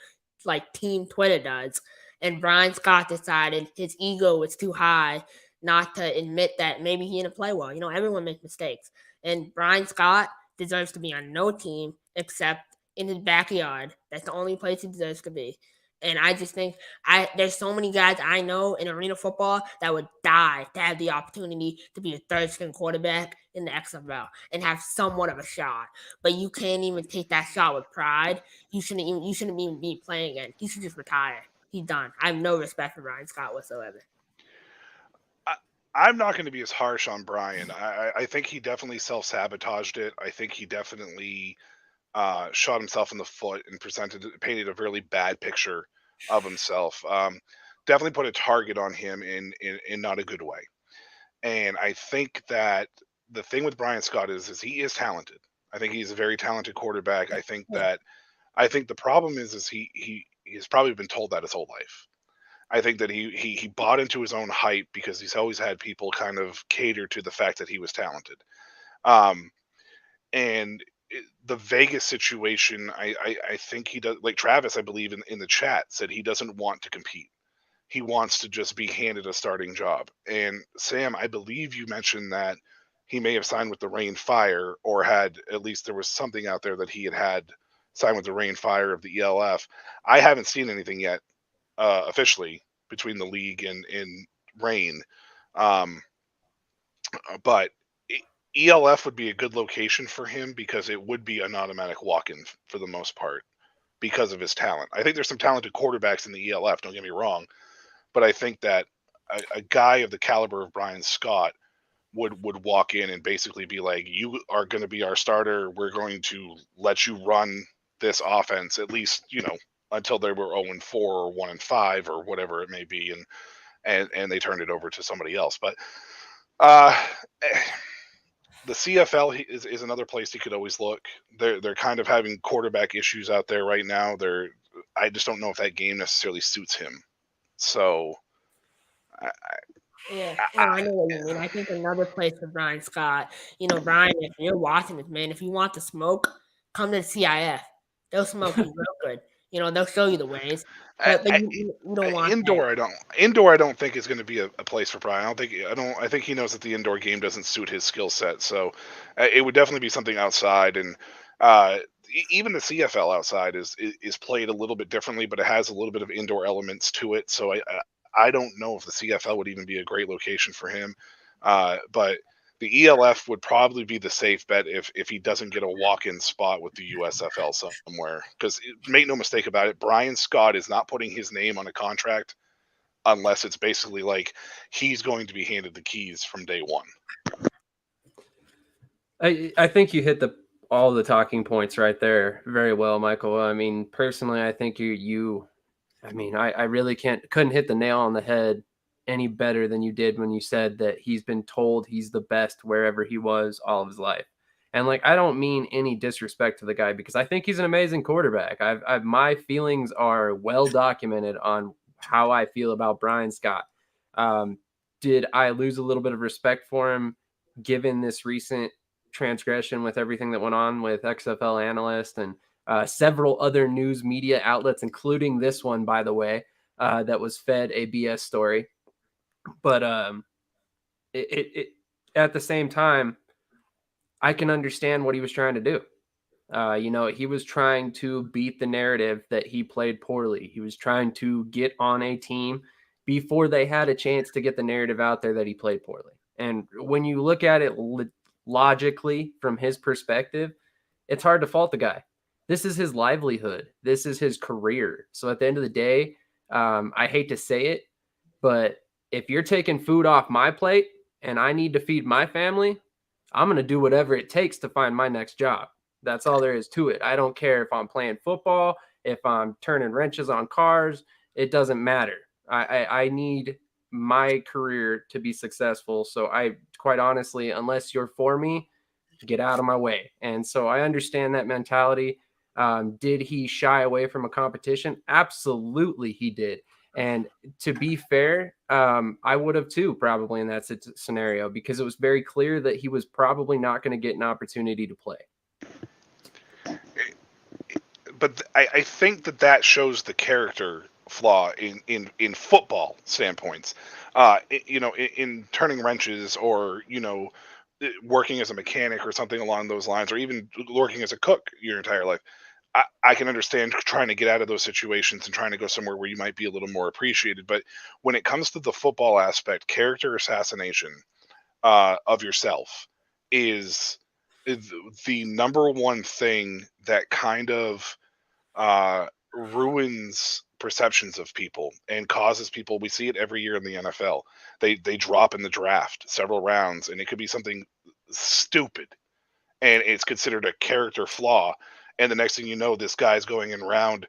[SPEAKER 1] team Twitter does. And Brian Scott decided his ego was too high not to admit that maybe he didn't play well. Everyone makes mistakes. And Brian Scott deserves to be on no team except in his backyard. That's the only place he deserves to be. And I just think there's so many guys I know in arena football that would die to have the opportunity to be a third-string quarterback in the XFL and have somewhat of a shot. But you can't even take that shot with pride. You shouldn't even be playing again. He should just retire. He's done. I have no respect for Brian Scott whatsoever.
[SPEAKER 3] I'm not going to be as harsh on Brian. I think he definitely self-sabotaged it. I think he definitely shot himself in the foot and painted a really bad picture of himself. Definitely put a target on him in not a good way. And I think that the thing with Brian Scott is he is talented. I think he's a very talented quarterback. I think the problem is he has probably been told that his whole life. I think that he bought into his own hype because he's always had people kind of cater to the fact that he was talented. And the Vegas situation, I think he does, like Travis, I believe in the chat said he doesn't want to compete. He wants to just be handed a starting job. And Sam, I believe you mentioned that he may have signed with the Rain Fire, or had, at least there was something out there that he had signed with the Rain Fire of the ELF. I haven't seen anything yet officially between the league and Rain. But ELF would be a good location for him because it would be an automatic walk-in for the most part because of his talent. I think there's some talented quarterbacks in the ELF, don't get me wrong, but I think that a guy of the caliber of Brian Scott would walk in and basically be like, you are going to be our starter. We're going to let you run this offense, at least, until they were 0-4 or 1-5 or whatever it may be. And they turned it over to somebody else. But the CFL is another place he could always look. They're kind of having quarterback issues out there right now. I just don't know if that game necessarily suits him. So,
[SPEAKER 1] Yeah, no, I know what you mean. I think another place for Brian Scott, Brian, if you're watching this, man, if you want to smoke, come to the CIF. They'll smoke you real good. They'll show you the ways. But you don't want
[SPEAKER 3] indoor.
[SPEAKER 1] that.
[SPEAKER 3] I don't think is going to be a place for Brian. I think he knows that the indoor game doesn't suit his skill set. So it would definitely be something outside, and even the CFL outside is played a little bit differently, but it has a little bit of indoor elements to it. So I don't know if the CFL would even be a great location for him. But the ELF would probably be the safe bet if he doesn't get a walk-in spot with the USFL somewhere. Because make no mistake about it, Brian Scott is not putting his name on a contract unless it's basically like he's going to be handed the keys from day one.
[SPEAKER 4] I think you hit all the talking points right there very well, Michael. I mean, personally, I think I really couldn't hit the nail on the head any better than you did when you said that he's been told he's the best wherever he was all of his life. And I don't mean any disrespect to the guy, because I think he's an amazing quarterback. My feelings are well documented on how I feel about Brian Scott. Did I lose a little bit of respect for him given this recent transgression with everything that went on with XFL analyst and several other news media outlets, including this one, by the way, that was fed a BS story? But at the same time, I can understand what he was trying to do. He was trying to beat the narrative that he played poorly. He was trying to get on a team before they had a chance to get the narrative out there that he played poorly. And when you look at it logically from his perspective, it's hard to fault the guy. This is his livelihood. This is his career. So at the end of the day, I hate to say it, but if you're taking food off my plate and I need to feed my family, I'm going to do whatever it takes to find my next job. That's all there is to it. I don't care if I'm playing football, if I'm turning wrenches on cars. It doesn't matter. I need my career to be successful. So I, quite honestly, unless you're for me, get out of my way. And so I understand that mentality. Did he shy away from a competition? Absolutely he did. And to be fair, I would have too, probably in that scenario, because it was very clear that he was probably not going to get an opportunity to play.
[SPEAKER 3] But I think that shows the character flaw in football standpoints. In turning wrenches, or working as a mechanic or something along those lines, or even working as a cook your entire life. I can understand trying to get out of those situations and trying to go somewhere where you might be a little more appreciated. But when it comes to the football aspect, character assassination of yourself is the number one thing that kind of ruins perceptions of people and causes people. We see it every year in the NFL. They drop in the draft several rounds, and it could be something stupid, and it's considered a character flaw. And the next thing you know, this guy's going in round,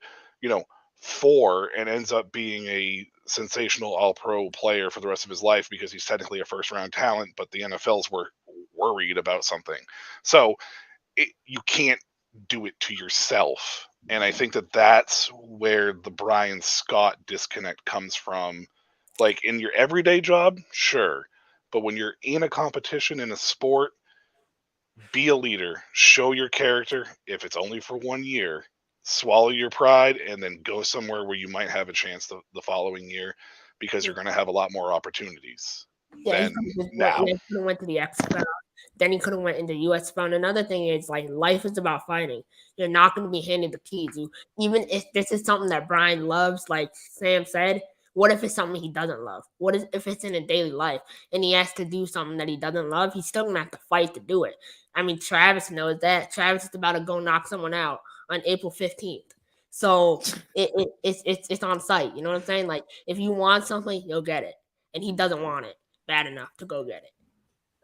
[SPEAKER 3] 4, and ends up being a sensational all-pro player for the rest of his life because he's technically a first-round talent, but the NFL's were worried about something. So you can't do it to yourself. And I think that's where the Brian Scott disconnect comes from. Like in your everyday job, sure. But when you're in a competition in a sport, be a leader, show your character. If it's only for 1 year, swallow your pride and then go somewhere where you might have a chance the following year, because you're going to have a lot more opportunities than now.
[SPEAKER 1] He could have went to the XFL. Then he could have went into USFL. And another thing is, life is about fighting. You're not going to be handed the keys. Even if this is something that Brian loves, like Sam said, what if it's something he doesn't love? What if it's in a daily life and he has to do something that he doesn't love? He's still going to have to fight to do it. I mean, Travis knows that. Travis is about to go knock someone out on April 15th. So it's on site. You know what I'm saying? Like, if you want something, you'll get it. And he doesn't want it bad enough to go get it.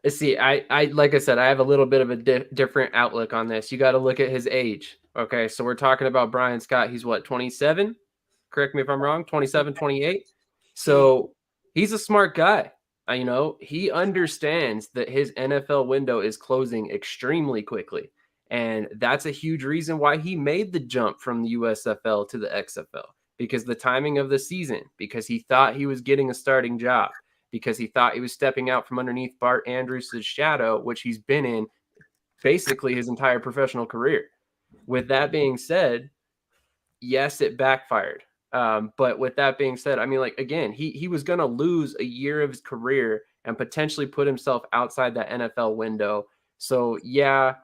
[SPEAKER 4] See, I like I said, I have a little bit of a different outlook on this. You got to look at his age. Okay, so we're talking about Brian Scott. He's what, 27? Correct me if I'm wrong, 27, 28. So he's a smart guy. He understands that his NFL window is closing extremely quickly. And that's a huge reason why he made the jump from the USFL to the XFL, because the timing of the season, because he thought he was getting a starting job, because he thought he was stepping out from underneath Bart Andrews' shadow, which he's been in basically his entire professional career. With that being said, yes, it backfired. But with that being said, I mean, like, again, he was going to lose a year of his career and potentially put himself outside that NFL window. So yeah,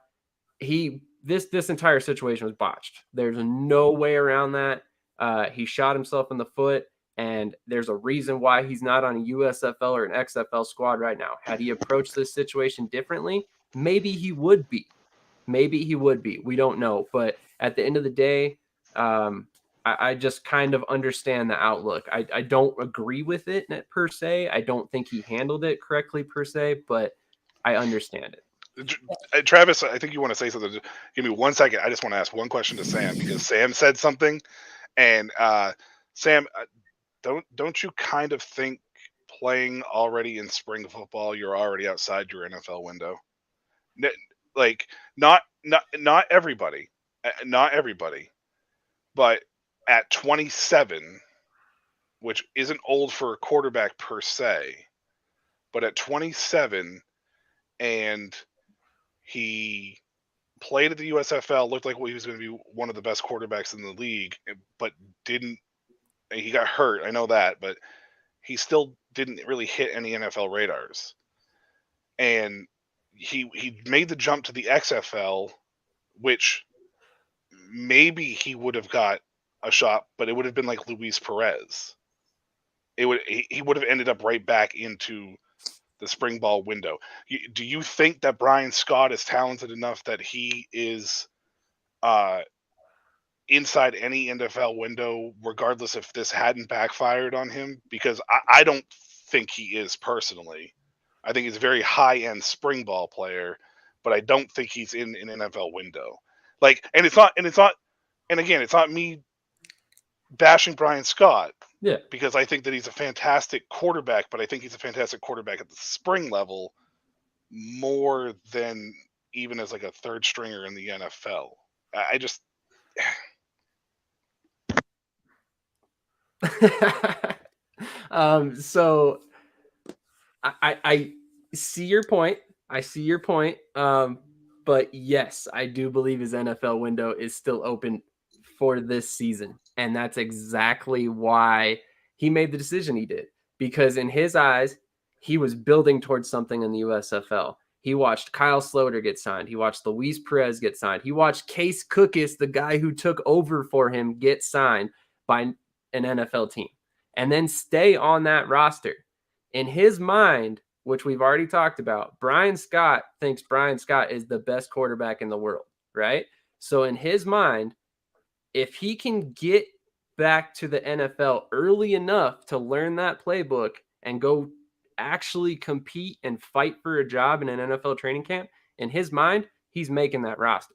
[SPEAKER 4] this entire situation was botched. There's no way around that. He shot himself in the foot, and there's a reason why he's not on a USFL or an XFL squad right now. Had he approached this situation differently, maybe he would be. Maybe he would be. We don't know. But at the end of the day, I just kind of understand the outlook. I don't agree with it per se. I don't think he handled it correctly per se, but I understand it.
[SPEAKER 3] Travis, I think you want to say something. Give me 1 second. I just want to ask one question to Sam, because Sam said something, and Sam, don't you kind of think playing already in spring football, you're already outside your NFL window? Like not everybody, but at 27, which isn't old for a quarterback per se, but at 27, and he played at the USFL, looked like he was going to be one of the best quarterbacks in the league, but didn't. He got hurt, I know that, but he still didn't really hit any NFL radars. And he made the jump to the XFL, which maybe he would have got a shot, but it would have been like Luis Perez. He would have ended up right back into the spring ball window. Do you think that Brian Scott is talented enough that he is inside any NFL window, regardless if this hadn't backfired on him? Because I don't think he is personally. I think he's a very high-end spring ball player, but I don't think he's in an NFL window. And it's not, and again, it's not me bashing Brian Scott.
[SPEAKER 4] Yeah.
[SPEAKER 3] Because I think that he's a fantastic quarterback, but I think he's a fantastic quarterback at the spring level more than even as like a third stringer in the NFL. I just
[SPEAKER 4] so I see your point. But yes, I do believe his NFL window is still open for this season. And that's exactly why he made the decision he did. Because in his eyes, he was building towards something in the USFL. He watched Kyle Sloter get signed. He watched Luis Perez get signed. He watched Case Cookis, the guy who took over for him, get signed by an NFL team and then stay on that roster. In his mind, which we've already talked about, Brian Scott thinks Brian Scott is the best quarterback in the world, right? So in his mind, if he can get back to the NFL early enough to learn that playbook and go actually compete and fight for a job in an NFL training camp, in his mind, he's making that roster.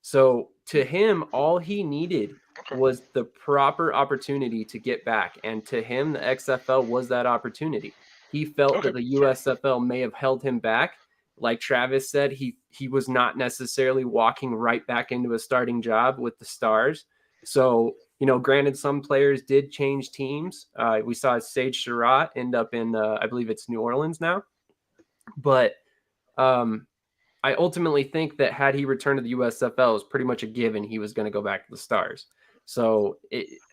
[SPEAKER 4] So to him, all he needed was the proper opportunity to get back. And to him, the XFL was that opportunity. He felt that the USFL may have held him back. Like Travis said, he was not necessarily walking right back into a starting job with the Stars. So, granted, some players did change teams. We saw Sage Surratt end up in, I believe it's New Orleans now. But I ultimately think that had he returned to the USFL, it was pretty much a given he was going to go back to the Stars. So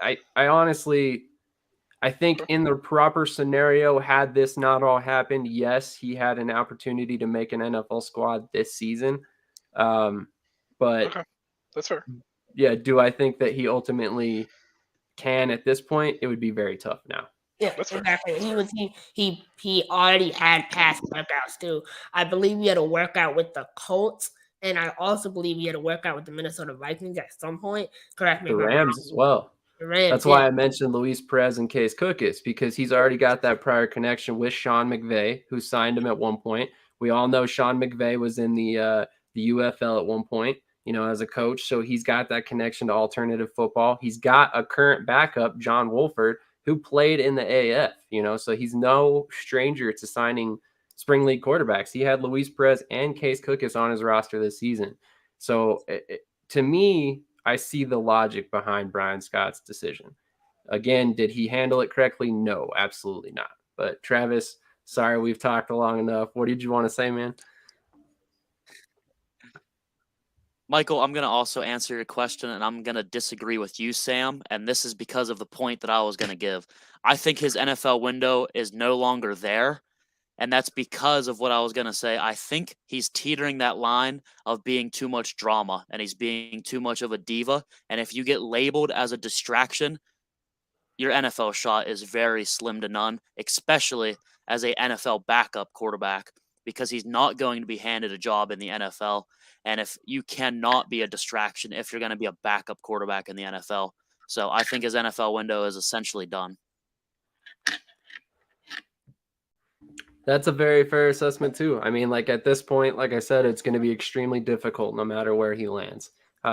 [SPEAKER 4] I honestly, I think in the proper scenario, had this not all happened, yes, he had an opportunity to make an NFL squad this season. But
[SPEAKER 3] okay, that's fair.
[SPEAKER 4] Yeah, do I think that he ultimately can at this point? It would be very tough now.
[SPEAKER 1] Yeah, exactly. He already had past workouts too. I believe he had a workout with the Colts, and I also believe he had a workout with the Minnesota Vikings at some point. Correct me.
[SPEAKER 4] The Rams as well.
[SPEAKER 1] The Rams.
[SPEAKER 4] That's why I mentioned Luis Perez and Case Cookis, because he's already got that prior connection with Sean McVay, who signed him at one point, We all know Sean McVay was in the UFL at one point, as a coach. So he's got that connection to alternative football. He's got a current backup, John Wolford, who played in the AF, so he's no stranger to signing spring league quarterbacks. He had Luis Perez and Case Cookus on his roster this season. So to me, I see the logic behind Brian Scott's decision. Again, did he handle it correctly? No, absolutely not. But Travis, sorry, we've talked long enough. What did you want to say, man?
[SPEAKER 2] Michael, I'm going to also answer your question, and I'm going to disagree with you, Sam, and this is because of the point that I was going to give. I think his NFL window is no longer there, and that's because of what I was going to say. I think he's teetering that line of being too much drama, and he's being too much of a diva, and if you get labeled as a distraction, your NFL shot is very slim to none, especially as a NFL backup quarterback, because he's not going to be handed a job in the NFL. And if you cannot be a distraction if you're going to be a backup quarterback in the NFL. So I think his NFL window is essentially done.
[SPEAKER 4] That's a very fair assessment too. I mean, at this point, like I said, it's going to be extremely difficult no matter where he lands,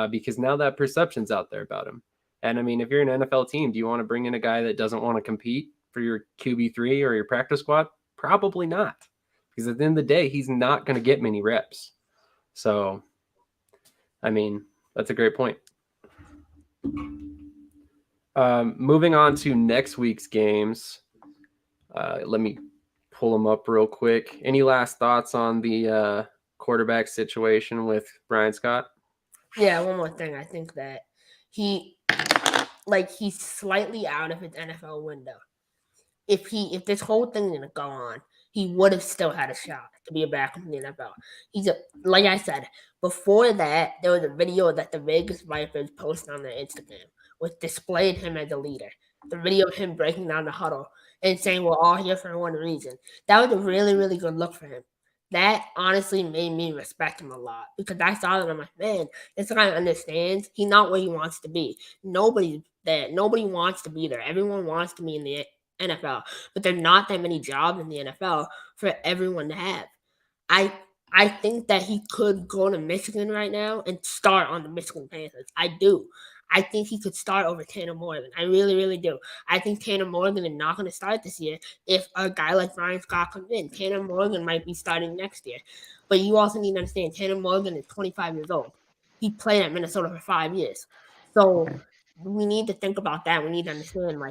[SPEAKER 4] because now that perception's out there about him. And I mean, if you're an NFL team, do you want to bring in a guy that doesn't want to compete for your QB3 or your practice squad? Probably not, because at the end of the day, he's not going to get many reps. So, I mean, that's a great point. Moving on to next week's games. Let me pull them up real quick. Any last thoughts on the quarterback situation with Brian Scott?
[SPEAKER 1] Yeah, one more thing. I think that he's slightly out of his NFL window. If this whole thing didn't go on, he would have still had a shot to be a backup in the NFL. Like I said, before that, there was a video that the Vegas Vipers posted on their Instagram, which displayed him as a leader. The video of him breaking down the huddle and saying we're all here for one reason. That was a really, really good look for him. That honestly made me respect him a lot, because I saw that and I'm like, man, this guy understands he's not where he wants to be. Nobody's there. Nobody wants to be there. Everyone wants to be in the NFL, but there's not that many jobs in the NFL for everyone to have. I think that he could go to Michigan right now and start on the Michigan Panthers. I do. I think he could start over Tanner Morgan. I really, really do. I think Tanner Morgan is not going to start this year if a guy like Brian Scott comes in. Tanner Morgan might be starting next year. But you also need to understand, Tanner Morgan is 25 years old. He played at Minnesota for 5 years. So we need to think about that. We need to understand,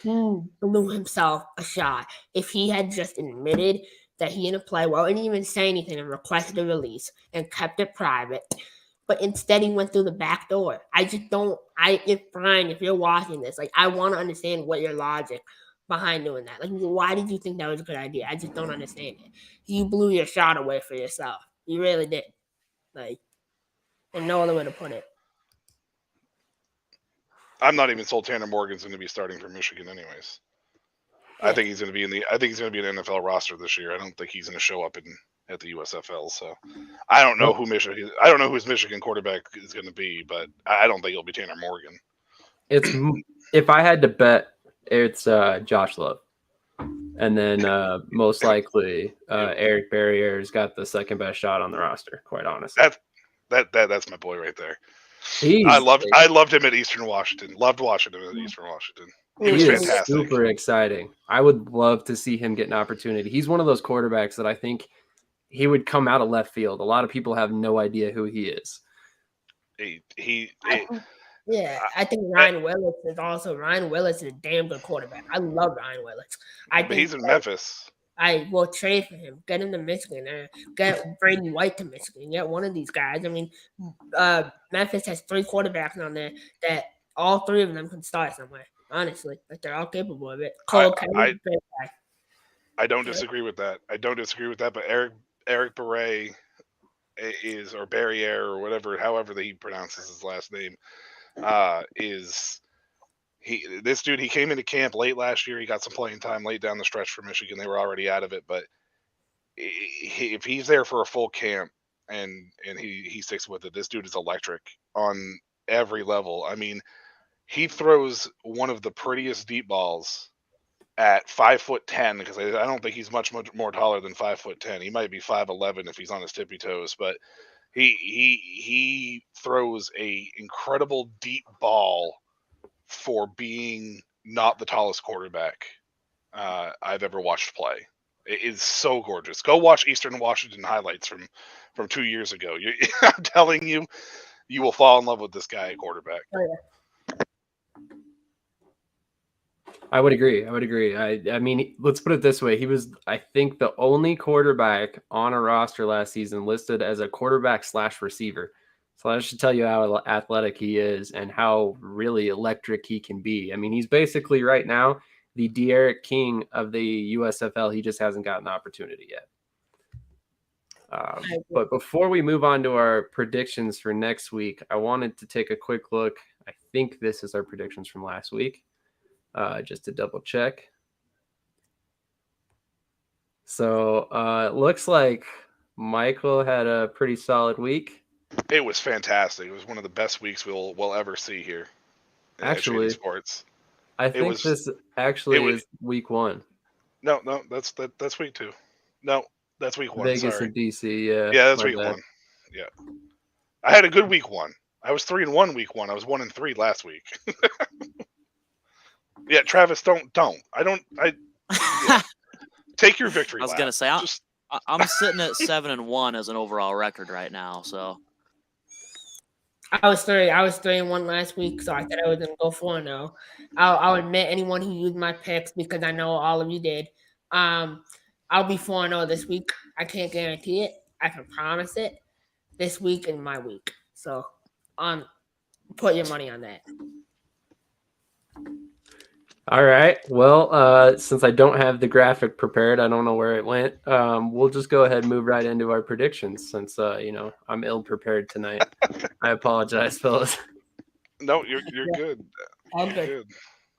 [SPEAKER 1] he blew himself a shot. If he had just admitted that he didn't play well and didn't even say anything and requested a release and kept it private, but instead he went through the back door. If you're watching this, I want to understand what your logic behind doing that. Why did you think that was a good idea? I just don't understand it. You blew your shot away for yourself. You really did. And no other way to put it.
[SPEAKER 3] I'm not even sold Tanner Morgan's going to be starting for Michigan, anyways. Yeah. I think he's going to be in the NFL roster this year. I don't think he's going to show up at the USFL. So I don't know who his Michigan quarterback is going to be, but I don't think it'll be Tanner Morgan.
[SPEAKER 4] If I had to bet, it's Josh Love, and then most likely Eric Barrier's got the second best shot on the roster. Quite honestly,
[SPEAKER 3] that's my boy right there.
[SPEAKER 4] I
[SPEAKER 3] loved him at Eastern Washington. Loved watching him at Eastern Washington. He was fantastic.
[SPEAKER 4] Super exciting. I would love to see him get an opportunity. He's one of those quarterbacks that I think he would come out of left field. A lot of people have no idea who he is.
[SPEAKER 1] I think Ryan Willis is also. Ryan Willis is a damn good quarterback. I love Ryan Willis.
[SPEAKER 3] But he's in Memphis.
[SPEAKER 1] I will trade for him. Get him to Michigan. Get Brady White to Michigan. Get one of these guys. I mean, Memphis has 3 quarterbacks on there that all 3 of them can start somewhere. Honestly, they're all capable of it.
[SPEAKER 3] I don't disagree with that. But Eric Beret is, or Barriere or whatever, however he pronounces his last name, this dude, he came into camp late last year. He got some playing time late down the stretch for Michigan. They were already out of it, but if he's there for a full camp and he sticks with it, this dude is electric on every level. I mean, he throws one of the prettiest deep balls at 5'10", because I don't think he's much more taller than 5'10". He might be 5'11" if he's on his tippy toes, but he throws a incredible deep ball for being not the tallest quarterback I've ever watched play. It is so gorgeous. Go watch Eastern Washington highlights from 2 years ago. I'm telling you, you will fall in love with this guy at quarterback.
[SPEAKER 1] Oh, yeah.
[SPEAKER 4] I would agree. I mean, let's put it this way. He was, I think, the only quarterback on a roster last season listed as a quarterback / receiver. So that should tell you how athletic he is and how really electric he can be. I mean, he's basically right now the De'Aaron King of the USFL. He just hasn't gotten the opportunity yet. But before we move on to our predictions for next week, I wanted to take a quick look. I think this is our predictions from last week. Just to double check. So it looks like Michael had a pretty solid week.
[SPEAKER 3] It was fantastic. It was one of the best weeks we'll ever see here at Shady Sports.
[SPEAKER 4] I think this actually is week 1.
[SPEAKER 3] No, that's week 2. No, that's week 1.
[SPEAKER 4] Vegas
[SPEAKER 3] sorry.
[SPEAKER 4] and DC, yeah.
[SPEAKER 3] Yeah, that's week 1. Yeah. I had a good week 1. I was 3-1 week 1. I was 1-3 last week. Yeah, Travis, don't. Yeah. Take your victory.
[SPEAKER 2] I was gonna say I'm sitting at 7-1 as an overall record right now. So
[SPEAKER 1] I was 3-1 last week, so I said I was gonna go 4-0. I'll admit anyone who used my picks, because I know all of you did. I'll be 4-0 this week. I can't guarantee it. I can promise it. This week and my week. So, put your money on that.
[SPEAKER 4] All right. Well, since I don't have the graphic prepared, I don't know where it went. We'll just go ahead and move right into our predictions, since I'm ill prepared tonight. I apologize, fellas.
[SPEAKER 3] No, you're good.
[SPEAKER 1] I'm good.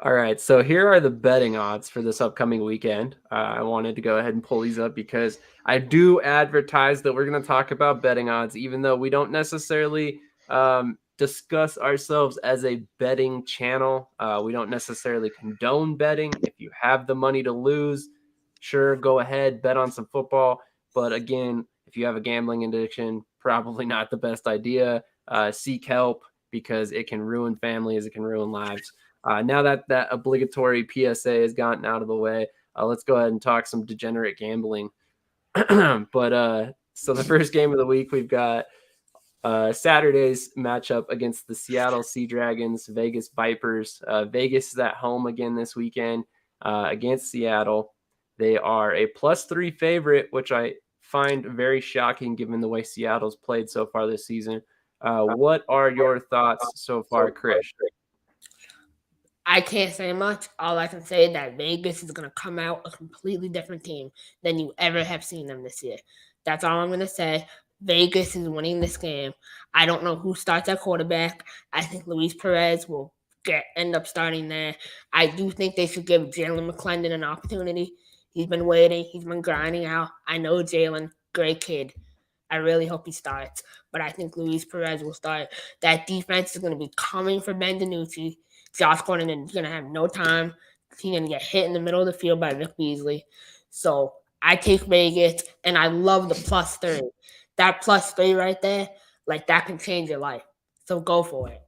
[SPEAKER 4] All right. So here are the betting odds for this upcoming weekend. I wanted to go ahead and pull these up because I do advertise that we're going to talk about betting odds, even though we don't necessarily discuss ourselves as a betting channel. We don't necessarily condone betting. If you have the money to lose, sure, go ahead, bet on some football. But again, if you have a gambling addiction, probably not the best idea. Seek help, because it can ruin families, it can ruin lives. Now that obligatory PSA has gotten out of the way, let's go ahead and talk some degenerate gambling. But so the first game of the week, we've got Saturday's matchup against the Seattle Sea Dragons, Vegas Vipers. Vegas is at home again this weekend against Seattle. They are a +3 favorite, which I find very shocking given the way Seattle's played so far this season. What are your thoughts so far, Chris?
[SPEAKER 1] I can't say much. All I can say is that Vegas is going to come out a completely different team than you ever have seen them this year. That's all I'm going to say. Vegas is winning this game. I don't know who starts at quarterback. I think Luis Perez will end up starting there. I do think they should give Jalen McClendon an opportunity. He's been waiting. He's been grinding out. I know Jalen, great kid. I really hope he starts. But I think Luis Perez will start. That defense is going to be coming for Ben DiNucci. Josh Gordon is going to have no time. He's going to get hit in the middle of the field by Vic Beasley. So I take Vegas, and I love the +3. That +3 right there, like, that can change your life. So go for it.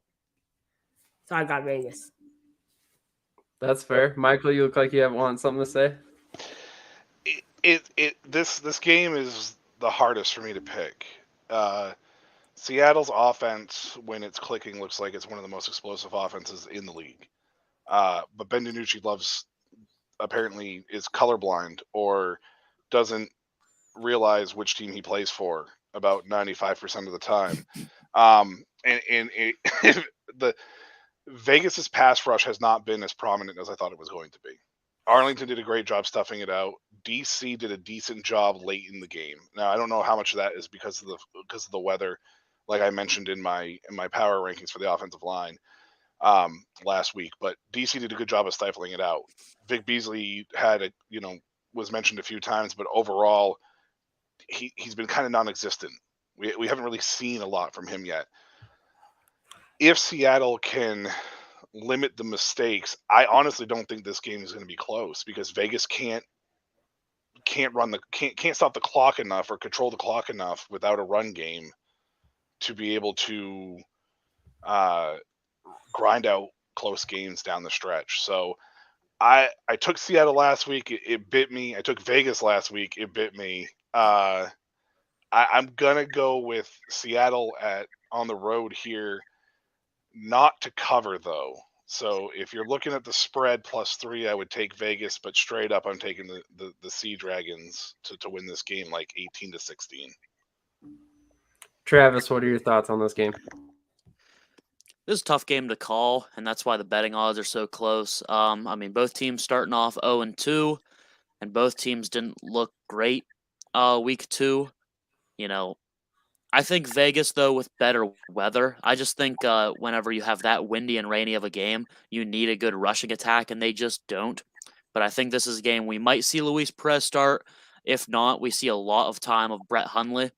[SPEAKER 1] So I got Vegas.
[SPEAKER 4] That's fair. Michael, you look like you want something to say.
[SPEAKER 3] This game is the hardest for me to pick. Seattle's offense, when it's clicking, looks like it's one of the most explosive offenses in the league. But Ben DiNucci apparently is colorblind or doesn't realize which team he plays for about 95% of the time. The Vegas's pass rush has not been as prominent as I thought it was going to be. Arlington did a great job stuffing it out. DC did a decent job late in the game. Now, I don't know how much of that is because of the weather, like I mentioned in my power rankings for the offensive line last week. But DC did a good job of stifling it out. Vic Beasley was mentioned a few times, but overall, he's been kind of non-existent. We haven't really seen a lot from him yet. If Seattle can limit the mistakes, I honestly don't think this game is going to be close because Vegas can't stop the clock enough or control the clock enough without a run game to be able to grind out close games down the stretch. So I took Seattle last week. It bit me. I took Vegas last week. It bit me. I'm gonna go with Seattle on the road here, not to cover though. So if you're looking at the spread +3, I would take Vegas, but straight up, I'm taking the Sea Dragons to win this game like 18-16.
[SPEAKER 4] Travis, what are your thoughts on this game?
[SPEAKER 2] This is a tough game to call, and that's why the betting odds are so close. I mean, both teams starting off 0-2, and both teams didn't look great week 2. You know, I think Vegas, though, with better weather. I just think whenever you have that windy and rainy of a game, you need a good rushing attack, and they just don't. But I think this is a game we might see Luis Perez start. If not, we see a lot of time of Brett Hundley.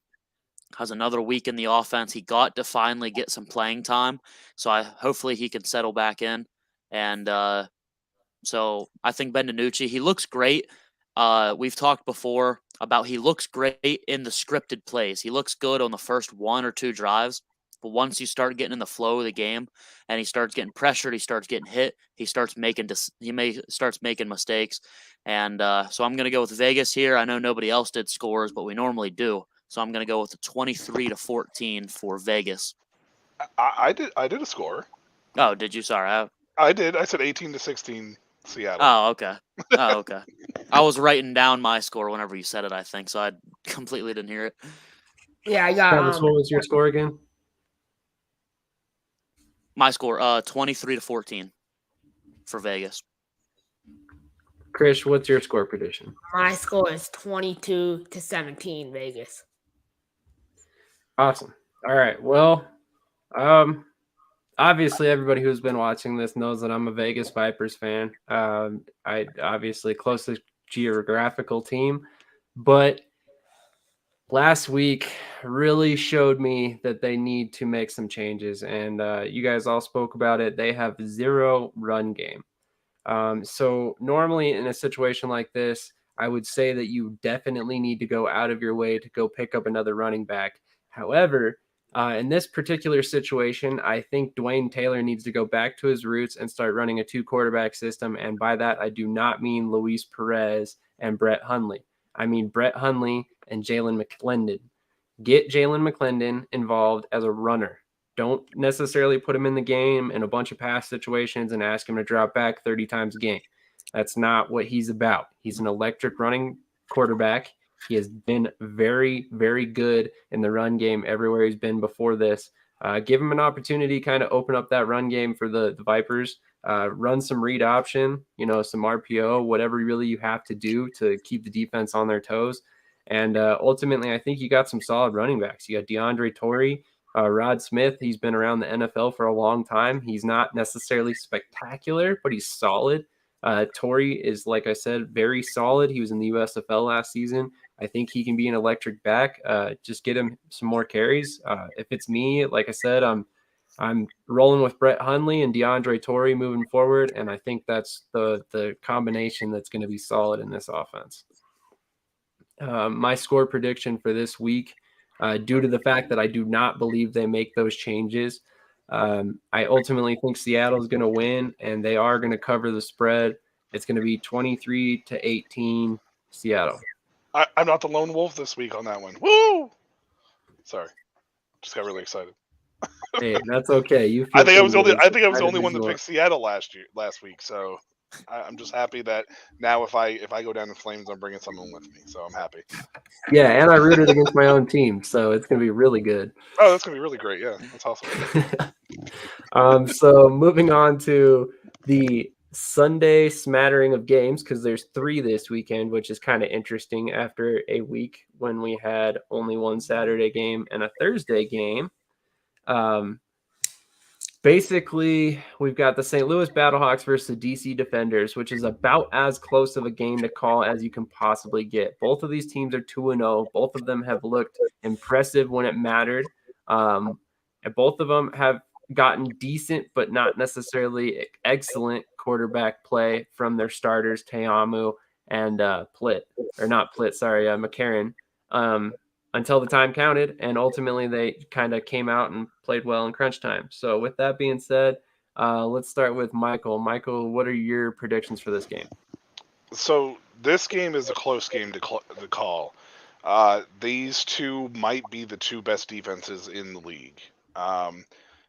[SPEAKER 2] Has another week in the offense. He got to finally get some playing time, so hopefully he can settle back in. And so I think Ben DiNucci, he looks great. We've talked before about he looks great in the scripted plays. He looks good on the first 1 or 2 drives, but once you start getting in the flow of the game and he starts getting pressured, he starts getting hit, he starts making mistakes. And so I'm going to go with Vegas here. I know nobody else did scores, but we normally do. So I'm going to go with the 23-14 for Vegas.
[SPEAKER 3] I did a score.
[SPEAKER 2] Oh, did you? Sorry.
[SPEAKER 3] I did. I said 18-16 Seattle.
[SPEAKER 2] Oh, okay. I was writing down my score whenever you said it, I think, so I completely didn't hear it.
[SPEAKER 1] Yeah, I got.
[SPEAKER 4] Travis, what was your score again?
[SPEAKER 2] My score, 23-14 for Vegas.
[SPEAKER 4] Chris, what's your score prediction?
[SPEAKER 1] My score is 22-17 Vegas.
[SPEAKER 4] Awesome. All right. Well, obviously everybody who's been watching this knows that I'm a Vegas Vipers fan. I obviously closest geographical team, but last week really showed me that they need to make some changes, and you guys all spoke about it. They have 0 run game. So normally in a situation like this, I would say that you definitely need to go out of your way to go pick up another running back. However, in this particular situation, I think Dwayne Taylor needs to go back to his roots and start running a 2-quarterback system. And by that, I do not mean Luis Perez and Brett Hundley. I mean Brett Hundley and Jalen McClendon. Get Jalen McClendon involved as a runner. Don't necessarily put him in the game in a bunch of pass situations and ask him to drop back 30 times a game. That's not what he's about. He's an electric running quarterback. He has been very, very good in the run game everywhere he's been before this. Give him an opportunity, kind of open up that run game for the Vipers. Run some read option, some RPO, whatever really you have to do to keep the defense on their toes. And ultimately, I think you got some solid running backs. You got DeAndre Torrey, Rod Smith. He's been around the NFL for a long time. He's not necessarily spectacular, but he's solid. Torrey is, like I said, very solid. He was in the USFL last season. I think he can be an electric back. Just get him some more carries. If it's me, like I said, I'm rolling with Brett Hundley and DeAndre Torrey moving forward, and I think that's the combination that's going to be solid in this offense. My score prediction for this week, due to the fact that I do not believe they make those changes, I ultimately think Seattle is going to win, and they are going to cover the spread. It's going to be 23-18 Seattle.
[SPEAKER 3] I'm not the lone wolf this week on that one. Woo! Sorry, just got really excited.
[SPEAKER 4] Hey, that's okay.
[SPEAKER 3] I think I was the only one that picked Seattle last week. So I'm just happy that now if I go down in flames, I'm bringing someone with me. So I'm happy.
[SPEAKER 4] Yeah, and I rooted against my own team, so it's gonna be really good.
[SPEAKER 3] Oh, that's gonna be really great. Yeah, that's awesome.
[SPEAKER 4] So moving on to the Sunday smattering of games, because there's 3 this weekend, which is kind of interesting after a week when we had only one Saturday game and a Thursday game. Basically, we've got the St. Louis Battlehawks versus the DC Defenders, which is about as close of a game to call as you can possibly get. Both of these teams are 2-0. Both of them have looked impressive when it mattered. And both of them have gotten decent, but not necessarily excellent quarterback play from their starters, Teamu and McCarron, until the time counted. And ultimately they kind of came out and played well in crunch time. So with that being said, let's start with Michael. Michael, what are your predictions for this game?
[SPEAKER 3] So this game is a close game to call. These two might be the two best defenses in the league.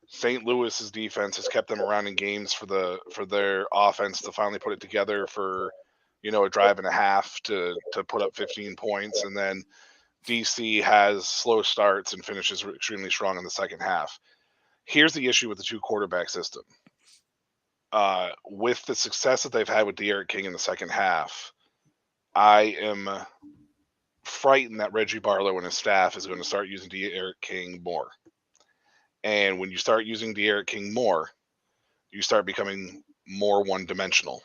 [SPEAKER 3] St. Louis's defense has kept them around in games for their offense to finally put it together for, a drive and a half to put up 15 points, and then DC has slow starts and finishes extremely strong in the second half. Here's the issue with the two quarterback system. With the success that they've had with De'Aaron King in the second half, I am frightened that Reggie Barlow and his staff is going to start using De'Aaron King more. And when you start using De'Aaron King more, you start becoming more one-dimensional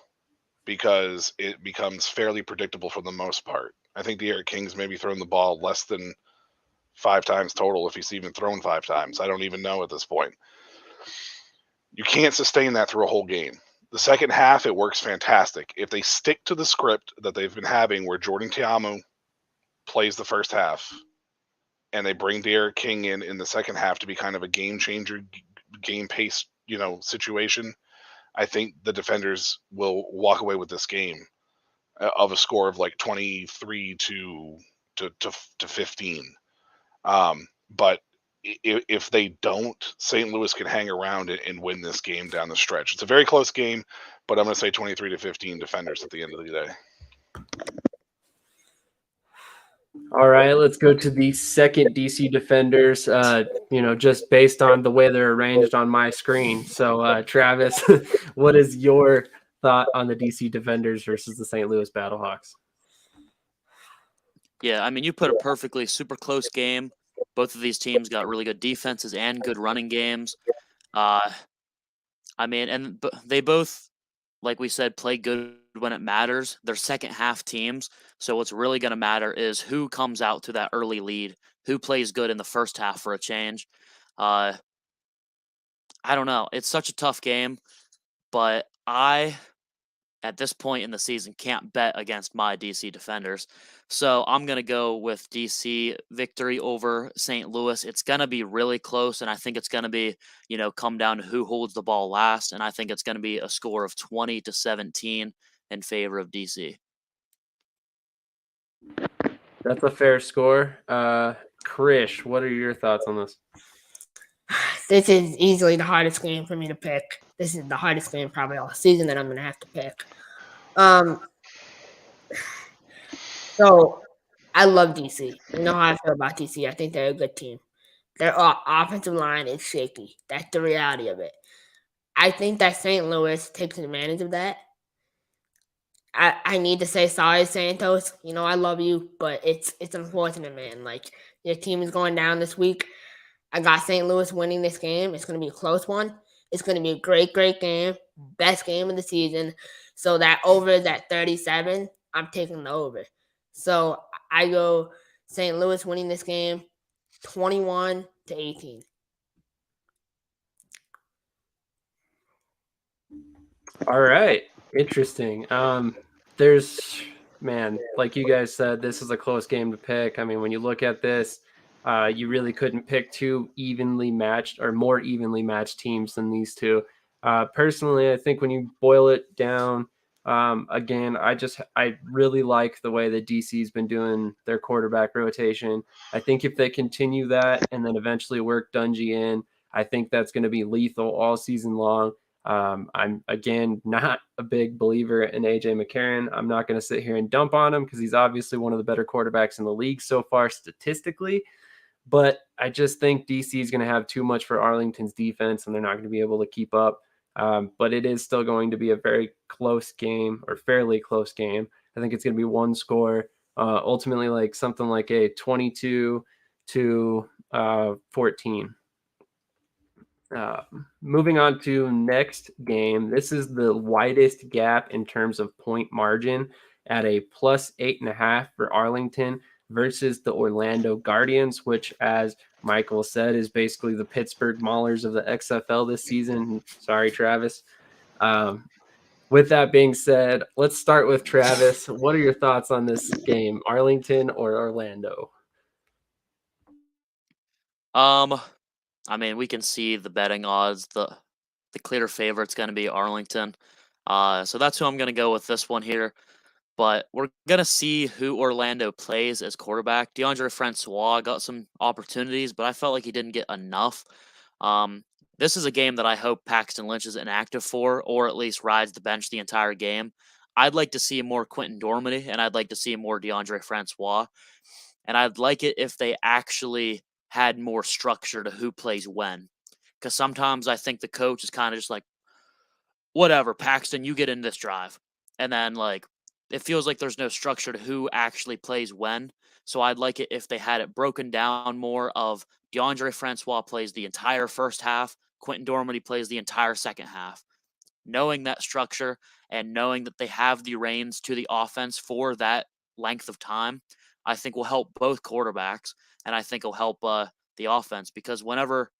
[SPEAKER 3] because it becomes fairly predictable for the most part. I think De'Aaron King's maybe thrown the ball less than 5 times total, if he's even thrown 5 times. I don't even know at this point. You can't sustain that through a whole game. The second half, it works fantastic. If they stick to the script that they've been having where Jordan Teamu plays the first half and they bring De'Aaron King in the second half to be kind of a game changer, game pace, situation, I think the defenders will walk away with this game of a score of like 23 to 15. But if they don't, St. Louis can hang around and win this game down the stretch. It's a very close game, but I'm going to say 23 to 15 defenders at the end of the day.
[SPEAKER 4] All right, let's go to the second DC defenders, just based on the way they're arranged on my screen. So, Travis, what is your thought on the DC defenders versus the St. Louis Battlehawks?
[SPEAKER 2] Yeah, I mean, you put it perfectly. Super close game. Both of these teams got really good defenses and good running games. They both, like we said, play good when it matters. They're second half teams. So what's really going to matter is who comes out to that early lead, who plays good in the first half for a change. I don't know. It's such a tough game, but I, at this point in the season, can't bet against my DC defenders. So I'm going to go with DC victory over St. Louis. It's going to be really close, and I think it's going to be, come down to who holds the ball last, and I think it's going to be a score of 20 to 17 in favor of DC.
[SPEAKER 4] That's a fair score. Krish, what are your thoughts on this?
[SPEAKER 1] This is easily the hardest game for me to pick. This is the hardest game probably all season that I'm going to have to pick. So I love DC. You know how I feel about DC. I think they're a good team. Their offensive line is shaky. That's the reality of it. I think that St. Louis takes advantage of that. I need to say sorry, Santos. I love you, but it's unfortunate, man. Like, your team is going down this week. I got St. Louis winning this game. It's going to be a close one. It's going to be a great, great game. Best game of the season. So that over is at 37. I'm taking the over. So I go St. Louis winning this game 21 to 18.
[SPEAKER 4] All right. Interesting. Like you guys said, this is a close game to pick. I mean, when you look at this, you really couldn't pick two evenly matched or more evenly matched teams than these two. Personally, I think when you boil it down, again, I really like the way that DC's been doing their quarterback rotation. I think if they continue that and then eventually work Dungy in, I think that's going to be lethal all season long. I'm, again, not a big believer in AJ McCarron. I'm not going to sit here and dump on him because he's obviously one of the better quarterbacks in the league so far statistically. But I just think DC is going to have too much for Arlington's defense, and they're not going to be able to keep up. But it is still going to be a very close game, or fairly close game. I think it's going to be one score, ultimately like something like a 22 to 14. Moving on to next game. This is the widest gap in terms of point margin at a +8.5 for Arlington versus the Orlando Guardians, which, as Michael said, is basically the Pittsburgh Maulers of the XFL this season. Sorry, Travis. With that being said, let's start with Travis. What are your thoughts on this game, Arlington or Orlando?
[SPEAKER 2] I mean, we can see the betting odds. The clear favorite's going to be Arlington. So that's who I'm going to go with this one here. But we're going to see who Orlando plays as quarterback. DeAndre Francois got some opportunities, but I felt like he didn't get enough. This is a game that I hope Paxton Lynch is inactive for, or at least rides the bench the entire game. I'd like to see more Quentin Dormady, and I'd like to see more DeAndre Francois. And I'd like it if they actually had more structure to who plays when. Because sometimes I think the coach is kind of just like, whatever, Paxton, you get in this drive. And then, like, it feels like there's no structure to who actually plays when. So I'd like it if they had it broken down more of DeAndre Francois plays the entire first half, Quentin Dormady plays the entire second half. Knowing that structure and knowing that they have the reins to the offense for that length of time, I think will help both quarterbacks, and I think will help the offense, because whenever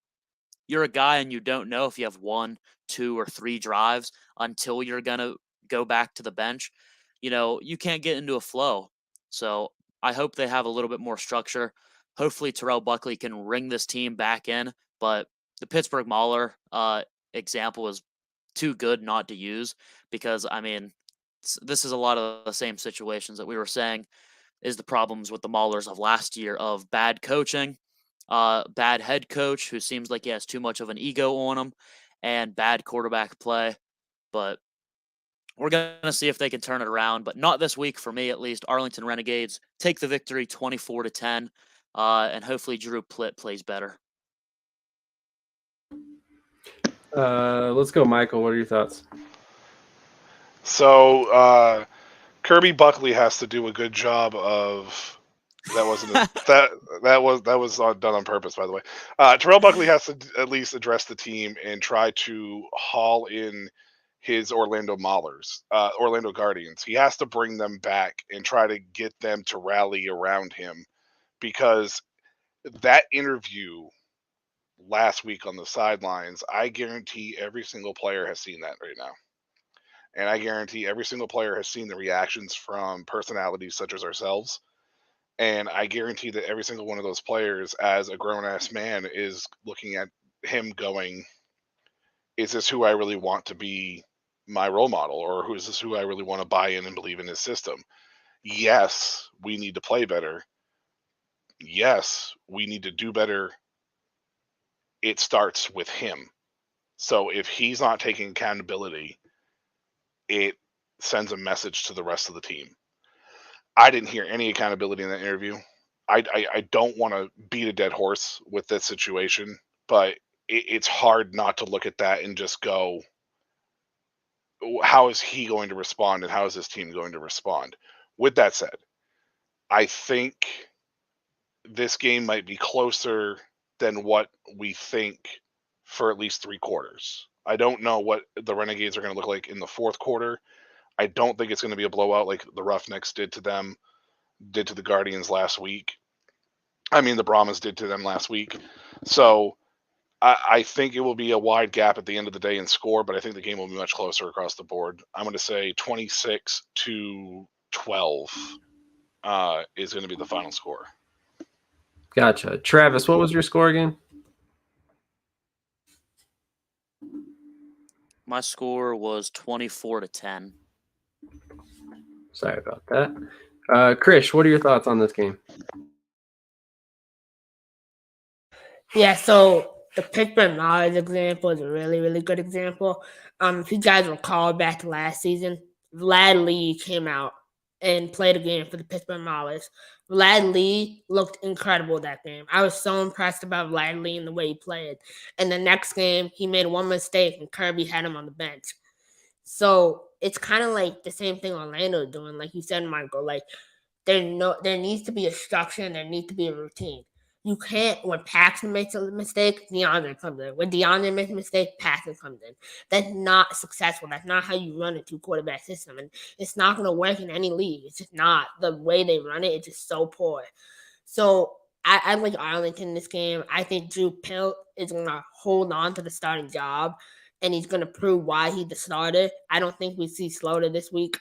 [SPEAKER 2] you're a guy and you don't know if you have 1, 2, or 3 drives until you're going to go back to the bench, you can't get into a flow. So I hope they have a little bit more structure. Hopefully Terrell Buckley can ring this team back in, but the Pittsburgh Mauler example is too good not to use, because, I mean, this is a lot of the same situations that we were saying is the problems with the Maulers of last year of bad coaching, bad head coach who seems like he has too much of an ego on him, and bad quarterback play. But we're going to see if they can turn it around, but not this week for me, at least. Arlington Renegades take the victory 24-10, and hopefully Drew Plitt plays better.
[SPEAKER 4] Let's go, Michael. What are your thoughts?
[SPEAKER 3] So Kirby Buckley has to do a good job of. That wasn't that was done on purpose, by the way. Terrell Buckley has to at least address the team and try to haul in his Orlando Maulers, Orlando Guardians. He has to bring them back and try to get them to rally around him, because that interview last week on the sidelines, I guarantee every single player has seen that right now. And I guarantee every single player has seen the reactions from personalities such as ourselves. And I guarantee that every single one of those players, as a grown-ass man, is looking at him going, is this who I really want to be my role model? Or who is this who I really want to buy in and believe in his system? Yes, we need to play better. Yes, we need to do better. It starts with him. So if he's not taking accountability, it sends a message to the rest of the team. I didn't hear any accountability in that interview. I don't want to beat a dead horse with this situation, but it's hard not to look at that and just go, how is he going to respond and how is this team going to respond? With that said, I think this game might be closer than what we think for at least 3 quarters. I don't know what the Renegades are going to look like in the 4th quarter. I don't think it's going to be a blowout like the Roughnecks did to the Guardians last week. I mean, the Brahmas did to them last week. So I think it will be a wide gap at the end of the day in score, but I think the game will be much closer across the board. I'm going to say 26-12 is going to be the final score.
[SPEAKER 4] Gotcha. Travis, what was your score again?
[SPEAKER 2] My score was 24-10.
[SPEAKER 4] Sorry about that. Chris, what are your thoughts on this game?
[SPEAKER 1] Yeah, so the Pittsburgh Maulers example is a really, really good example. If you guys recall back to last season, Vlad Lee came out and played a game for the Pittsburgh Maulers. Vlad Lee looked incredible that game. I was so impressed about Vlad Lee and the way he played. And the next game, he made one mistake and Kirby had him on the bench. So it's kind of like the same thing Orlando doing, like you said, Michael. Like there needs to be a structure and there needs to be a routine. You can't, when Paxton makes a mistake, DeAndre comes in. When DeAndre makes a mistake, Paxton comes in. That's not successful. That's not how you run a 2-quarterback system. And it's not going to work in any league. It's just not. The way they run it, it's just so poor. So I like Arlington in this game. I think Drew Pilt is going to hold on to the starting job, and he's going to prove why he's the starter. I don't think we see Slaughter this week.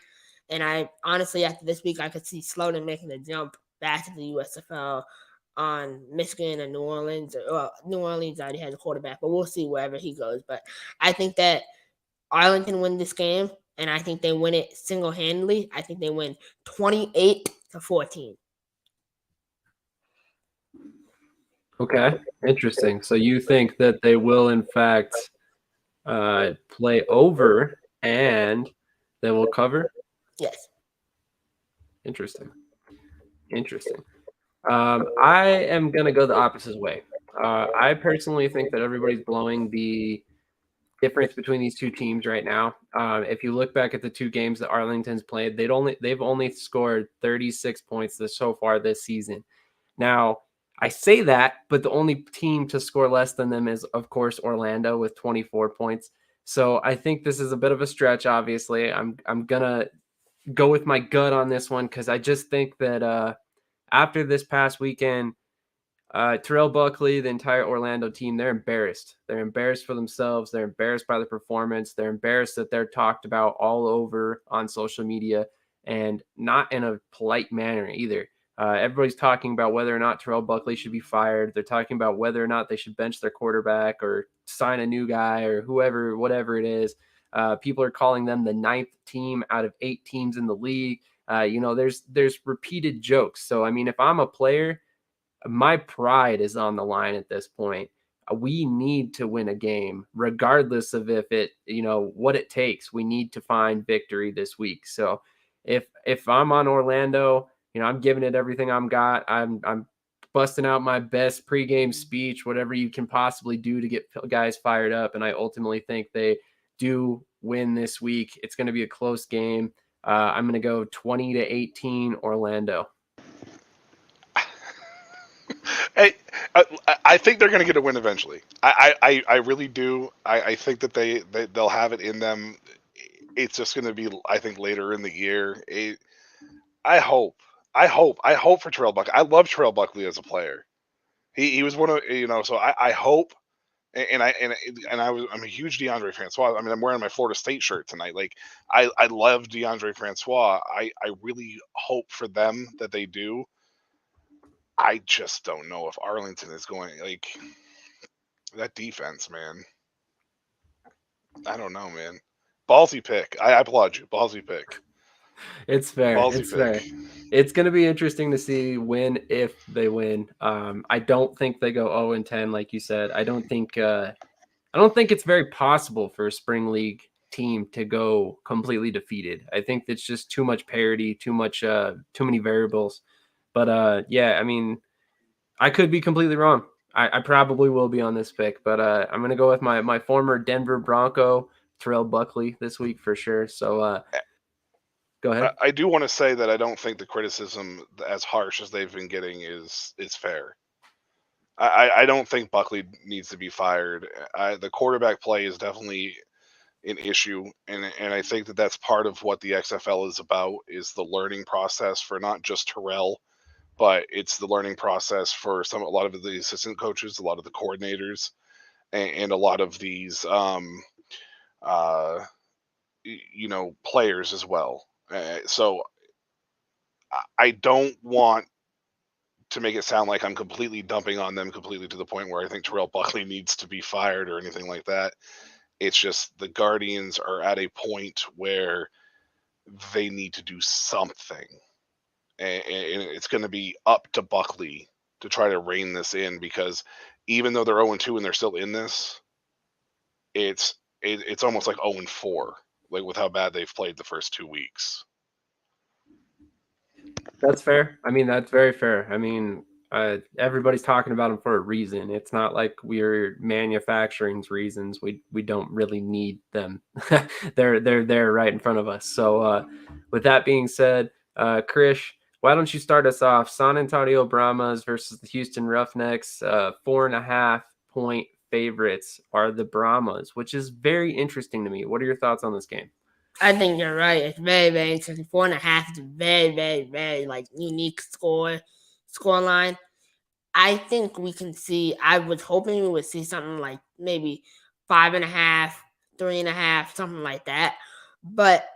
[SPEAKER 1] And I honestly, after this week, I could see Slaughter making a jump back to the USFL on Michigan and New Orleans. Well, New Orleans already has a quarterback, but we'll see wherever he goes. But I think that Arlington win this game, and I think they win it single-handedly. I think they win 28-14.
[SPEAKER 4] Okay, interesting. So you think that they will, in fact, play over and they will cover?
[SPEAKER 1] Yes.
[SPEAKER 4] Interesting. I am going to go the opposite way. I personally think that everybody's blowing the difference between these two teams right now. If you look back at the two games that Arlington's played, they've only scored 36 points so far this season. Now, I say that, but the only team to score less than them is, of course, Orlando with 24 points. So I think this is a bit of a stretch, obviously. I'm going to go with my gut on this one because I just think that after this past weekend, Terrell Buckley, the entire Orlando team, they're embarrassed. They're embarrassed for themselves. They're embarrassed by the performance. They're embarrassed that they're talked about all over on social media and not in a polite manner either. Everybody's talking about whether or not Terrell Buckley should be fired. They're talking about whether or not they should bench their quarterback or sign a new guy or whatever it is. People are calling them the 9th team out of 8 teams in the league. There's repeated jokes. So, I mean, if I'm a player, my pride is on the line at this point. We need to win a game, regardless of if it, what it takes. We need to find victory this week. So if I'm on Orlando, I'm giving it everything I'm got. I'm busting out my best pregame speech, whatever you can possibly do to get guys fired up. And I ultimately think they do win this week. It's going to be a close game. I'm going to go 20-18 Orlando.
[SPEAKER 3] I think they're going to get a win eventually. I really do. I think that they'll have it in them. It's just going to be, I think, later in the year. I hope for Terrell Buckley. I love Terrell Buckley as a player. He was one of, so I hope, and I'm a huge DeAndre Francois. I mean, I'm wearing my Florida State shirt tonight. Like I love DeAndre Francois. I really hope for them that they do. I just don't know if Arlington is going, like, that defense, man. I don't know, man. Ballsy pick. I applaud you. Ballsy pick.
[SPEAKER 4] It's fair.
[SPEAKER 3] Ballsy
[SPEAKER 4] It's
[SPEAKER 3] pick.
[SPEAKER 4] fair. It's going to be interesting to see if they win. I don't think they go 0-10, like you said. I don't think it's very possible for a spring league team to go completely defeated. I think it's just too much parity, too many variables. But yeah, I mean, I could be completely wrong. I probably will be on this pick, but I'm going to go with my former Denver Bronco, Terrell Buckley, this week for sure. So go ahead.
[SPEAKER 3] I do want to say that I don't think the criticism, as harsh as they've been getting, is fair. I don't think Buckley needs to be fired. The quarterback play is definitely an issue, and I think that that's part of what the XFL is about, is the learning process for not just Terrell, but it's the learning process for a lot of the assistant coaches, a lot of the coordinators, and a lot of these players as well. So I don't want to make it sound like I'm completely dumping on them completely to the point where I think Terrell Buckley needs to be fired or anything like that. It's just the Guardians are at a point where they need to do something. And it's going to be up to Buckley to try to rein this in, because even though they're 0-2 and they're still in this, it's almost like 0-4, like with how bad they've played the first 2 weeks.
[SPEAKER 4] That's fair. I mean, that's very fair. I mean, everybody's talking about them for a reason. It's not like we're manufacturing reasons. We don't really need them. They're there right in front of us. So with that being said, Krish, Why don't you start us off? San Antonio Brahmas versus the Houston Roughnecks. 4.5-point favorites are the Brahmas, which is very interesting to me. What are your thoughts on this game?
[SPEAKER 1] I think you're right. It's very, very interesting. 4.5 is a very, very, very unique scoreline. I think we can see. I was hoping we would see something like maybe 5.5, 3.5, something like that. But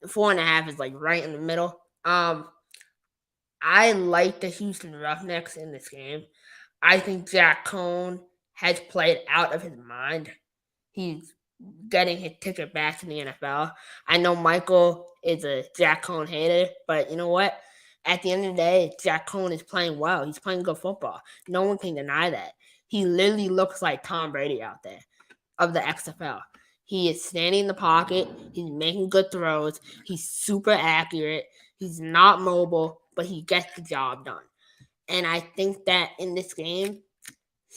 [SPEAKER 1] 4.5 is right in the middle. I like the Houston Roughnecks in this game. I think Jack Cohn has played out of his mind. He's getting his ticket back to the NFL. I know Michael is a Jack Cohn hater, but you know what? At the end of the day, Jack Cohn is playing well. He's playing good football. No one can deny that. He literally looks like Tom Brady out there of the XFL. He is standing in the pocket. He's making good throws. He's super accurate. He's not mobile, but he gets the job done. And I think that in this game,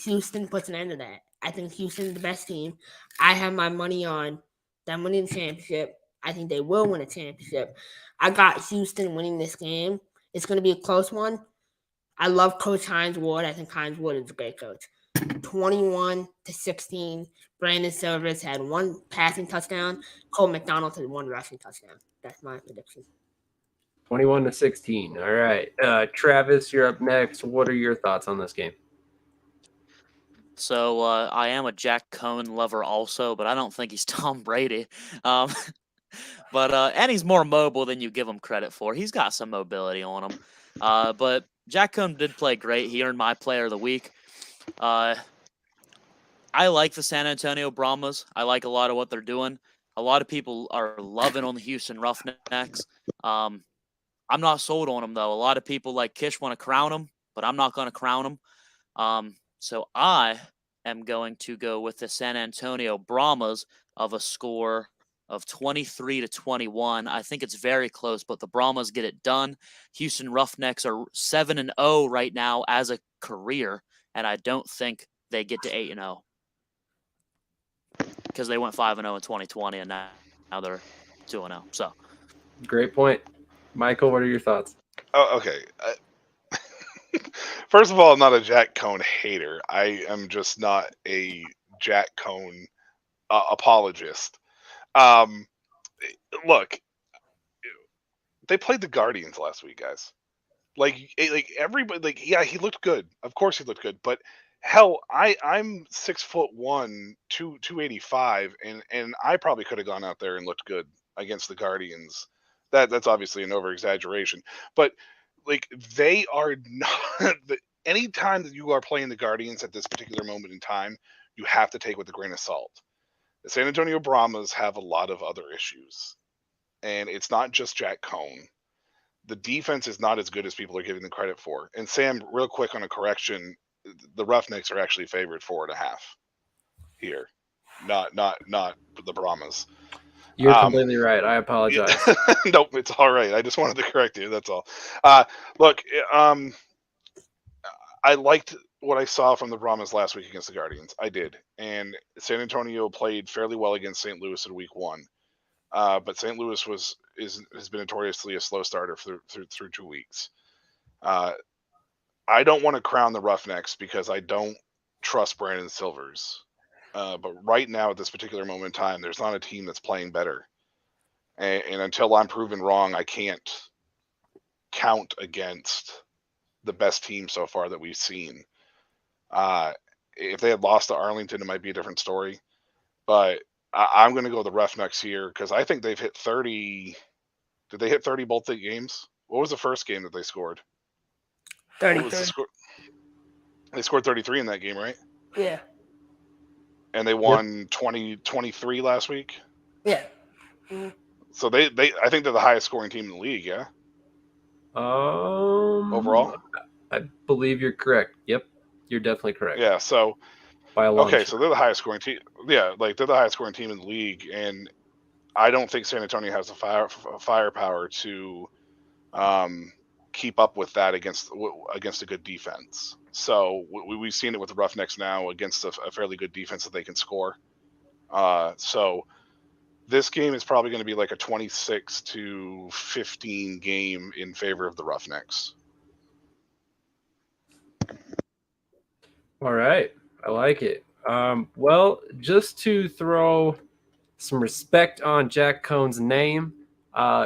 [SPEAKER 1] Houston puts an end to that. I think Houston's the best team. I have my money on them winning the championship. I think they will win a championship. I got Houston winning this game. It's going to be a close one. I love Coach Hines Ward. I think Hines Ward is a great coach. 21-16. Brandon Silvers had 1 passing touchdown. Cole McDonald had 1 rushing touchdown. That's my prediction.
[SPEAKER 4] 21-16. All right. Travis, you're up next. What are your thoughts on this game?
[SPEAKER 2] So I am a Jack Cohn lover also, but I don't think he's Tom Brady. And he's more mobile than you give him credit for. He's got some mobility on him. But Jack Cohn did play great. He earned my player of the week. I like the San Antonio Brahmas. I like a lot of what they're doing. A lot of people are loving on the Houston Roughnecks. I'm not sold on them, though. A lot of people like Kish want to crown them, but I'm not going to crown them. So I am going to go with the San Antonio Brahmas of a score of 23-21. I think it's very close, but the Brahmas get it done. Houston Roughnecks are 7-0 right now as a career, and I don't think they get to 8-0 because they went 5-0 in 2020, and now they're 2-0. So,
[SPEAKER 4] great point, Michael. What are your thoughts?
[SPEAKER 3] Oh, okay. First of all, I'm not a Jack Cohn hater. I am just not a Jack Cohn apologist. Look, they played the Guardians last week, guys. Everybody, yeah, he looked good. Of course, he looked good. But hell, I'm 6'1", 285, and I probably could have gone out there and looked good against the Guardians. That's obviously an over exaggeration, but they are not. Anytime that you are playing the Guardians at this particular moment in time, you have to take with a grain of salt. The San Antonio Brahmas have a lot of other issues, and it's not just Jack Cohn. The defense is not as good as people are giving the credit for. And Sam, real quick on a correction, the Roughnecks are actually favored 4.5 here, not the Brahmas.
[SPEAKER 4] You're completely right. I apologize.
[SPEAKER 3] Nope, it's all right. I just wanted to correct you. That's all. Look, I liked what I saw from the Brahmas last week against the Guardians. I did. And San Antonio played fairly well against St. Louis in week 1. But St. Louis has been notoriously a slow starter through 2 weeks. I don't want to crown the Roughnecks because I don't trust Brandon Silvers. But right now, at this particular moment in time, there's not a team that's playing better. And until I'm proven wrong, I can't count against the best team so far that we've seen. If they had lost to Arlington, it might be a different story. But I'm going to go with the Roughnecks here because I think they've hit 30. Did they hit 30 both the games? What was the first game that they scored?
[SPEAKER 1] 33.
[SPEAKER 3] They scored 33 in that game, right?
[SPEAKER 1] Yeah.
[SPEAKER 3] And they won 20-23 last week?
[SPEAKER 1] Yeah. Mm-hmm.
[SPEAKER 3] So I think they're the highest scoring team in the league, yeah? Overall?
[SPEAKER 4] I believe you're correct. Yep. You're definitely correct.
[SPEAKER 3] Yeah, so
[SPEAKER 4] by a long shot.
[SPEAKER 3] So they're the highest scoring team. Yeah, they're the highest scoring team in the league, and I don't think San Antonio has the firepower to keep up with that against a good defense. So we've seen it with the Roughnecks now against a fairly good defense that they can score. So This game is probably going to be like a 26-15 game in favor of the Roughnecks.
[SPEAKER 4] All right. I like it. Well, just to throw some respect on Jack Cohn's name,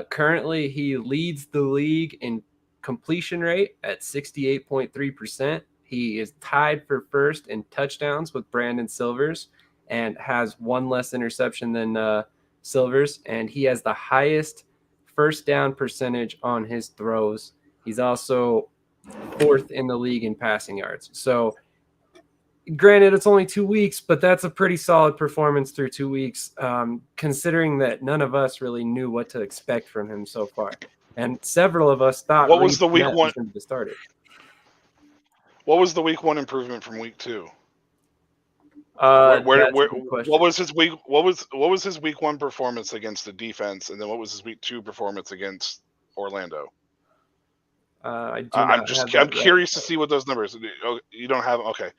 [SPEAKER 4] currently he leads the league in completion rate at 68.3%. He is tied for first in touchdowns with Brandon Silvers and has one less interception than Silvers. And he has the highest first down percentage on his throws. He's also fourth in the league in passing yards. So, granted, it's only 2 weeks, but that's a pretty solid performance through 2 weeks, considering that none of us really knew what to expect from him so far. And several of us thought
[SPEAKER 3] What was the week
[SPEAKER 4] Burnett
[SPEAKER 3] one?
[SPEAKER 4] was going to be started.
[SPEAKER 3] What was the week 1 improvement from week 2?
[SPEAKER 4] That's a good question.
[SPEAKER 3] What was his week? What was his week 1 performance against the defense, and then what was his week 2 performance against Orlando?
[SPEAKER 4] I'm
[SPEAKER 3] curious to see what those numbers. You don't have okay.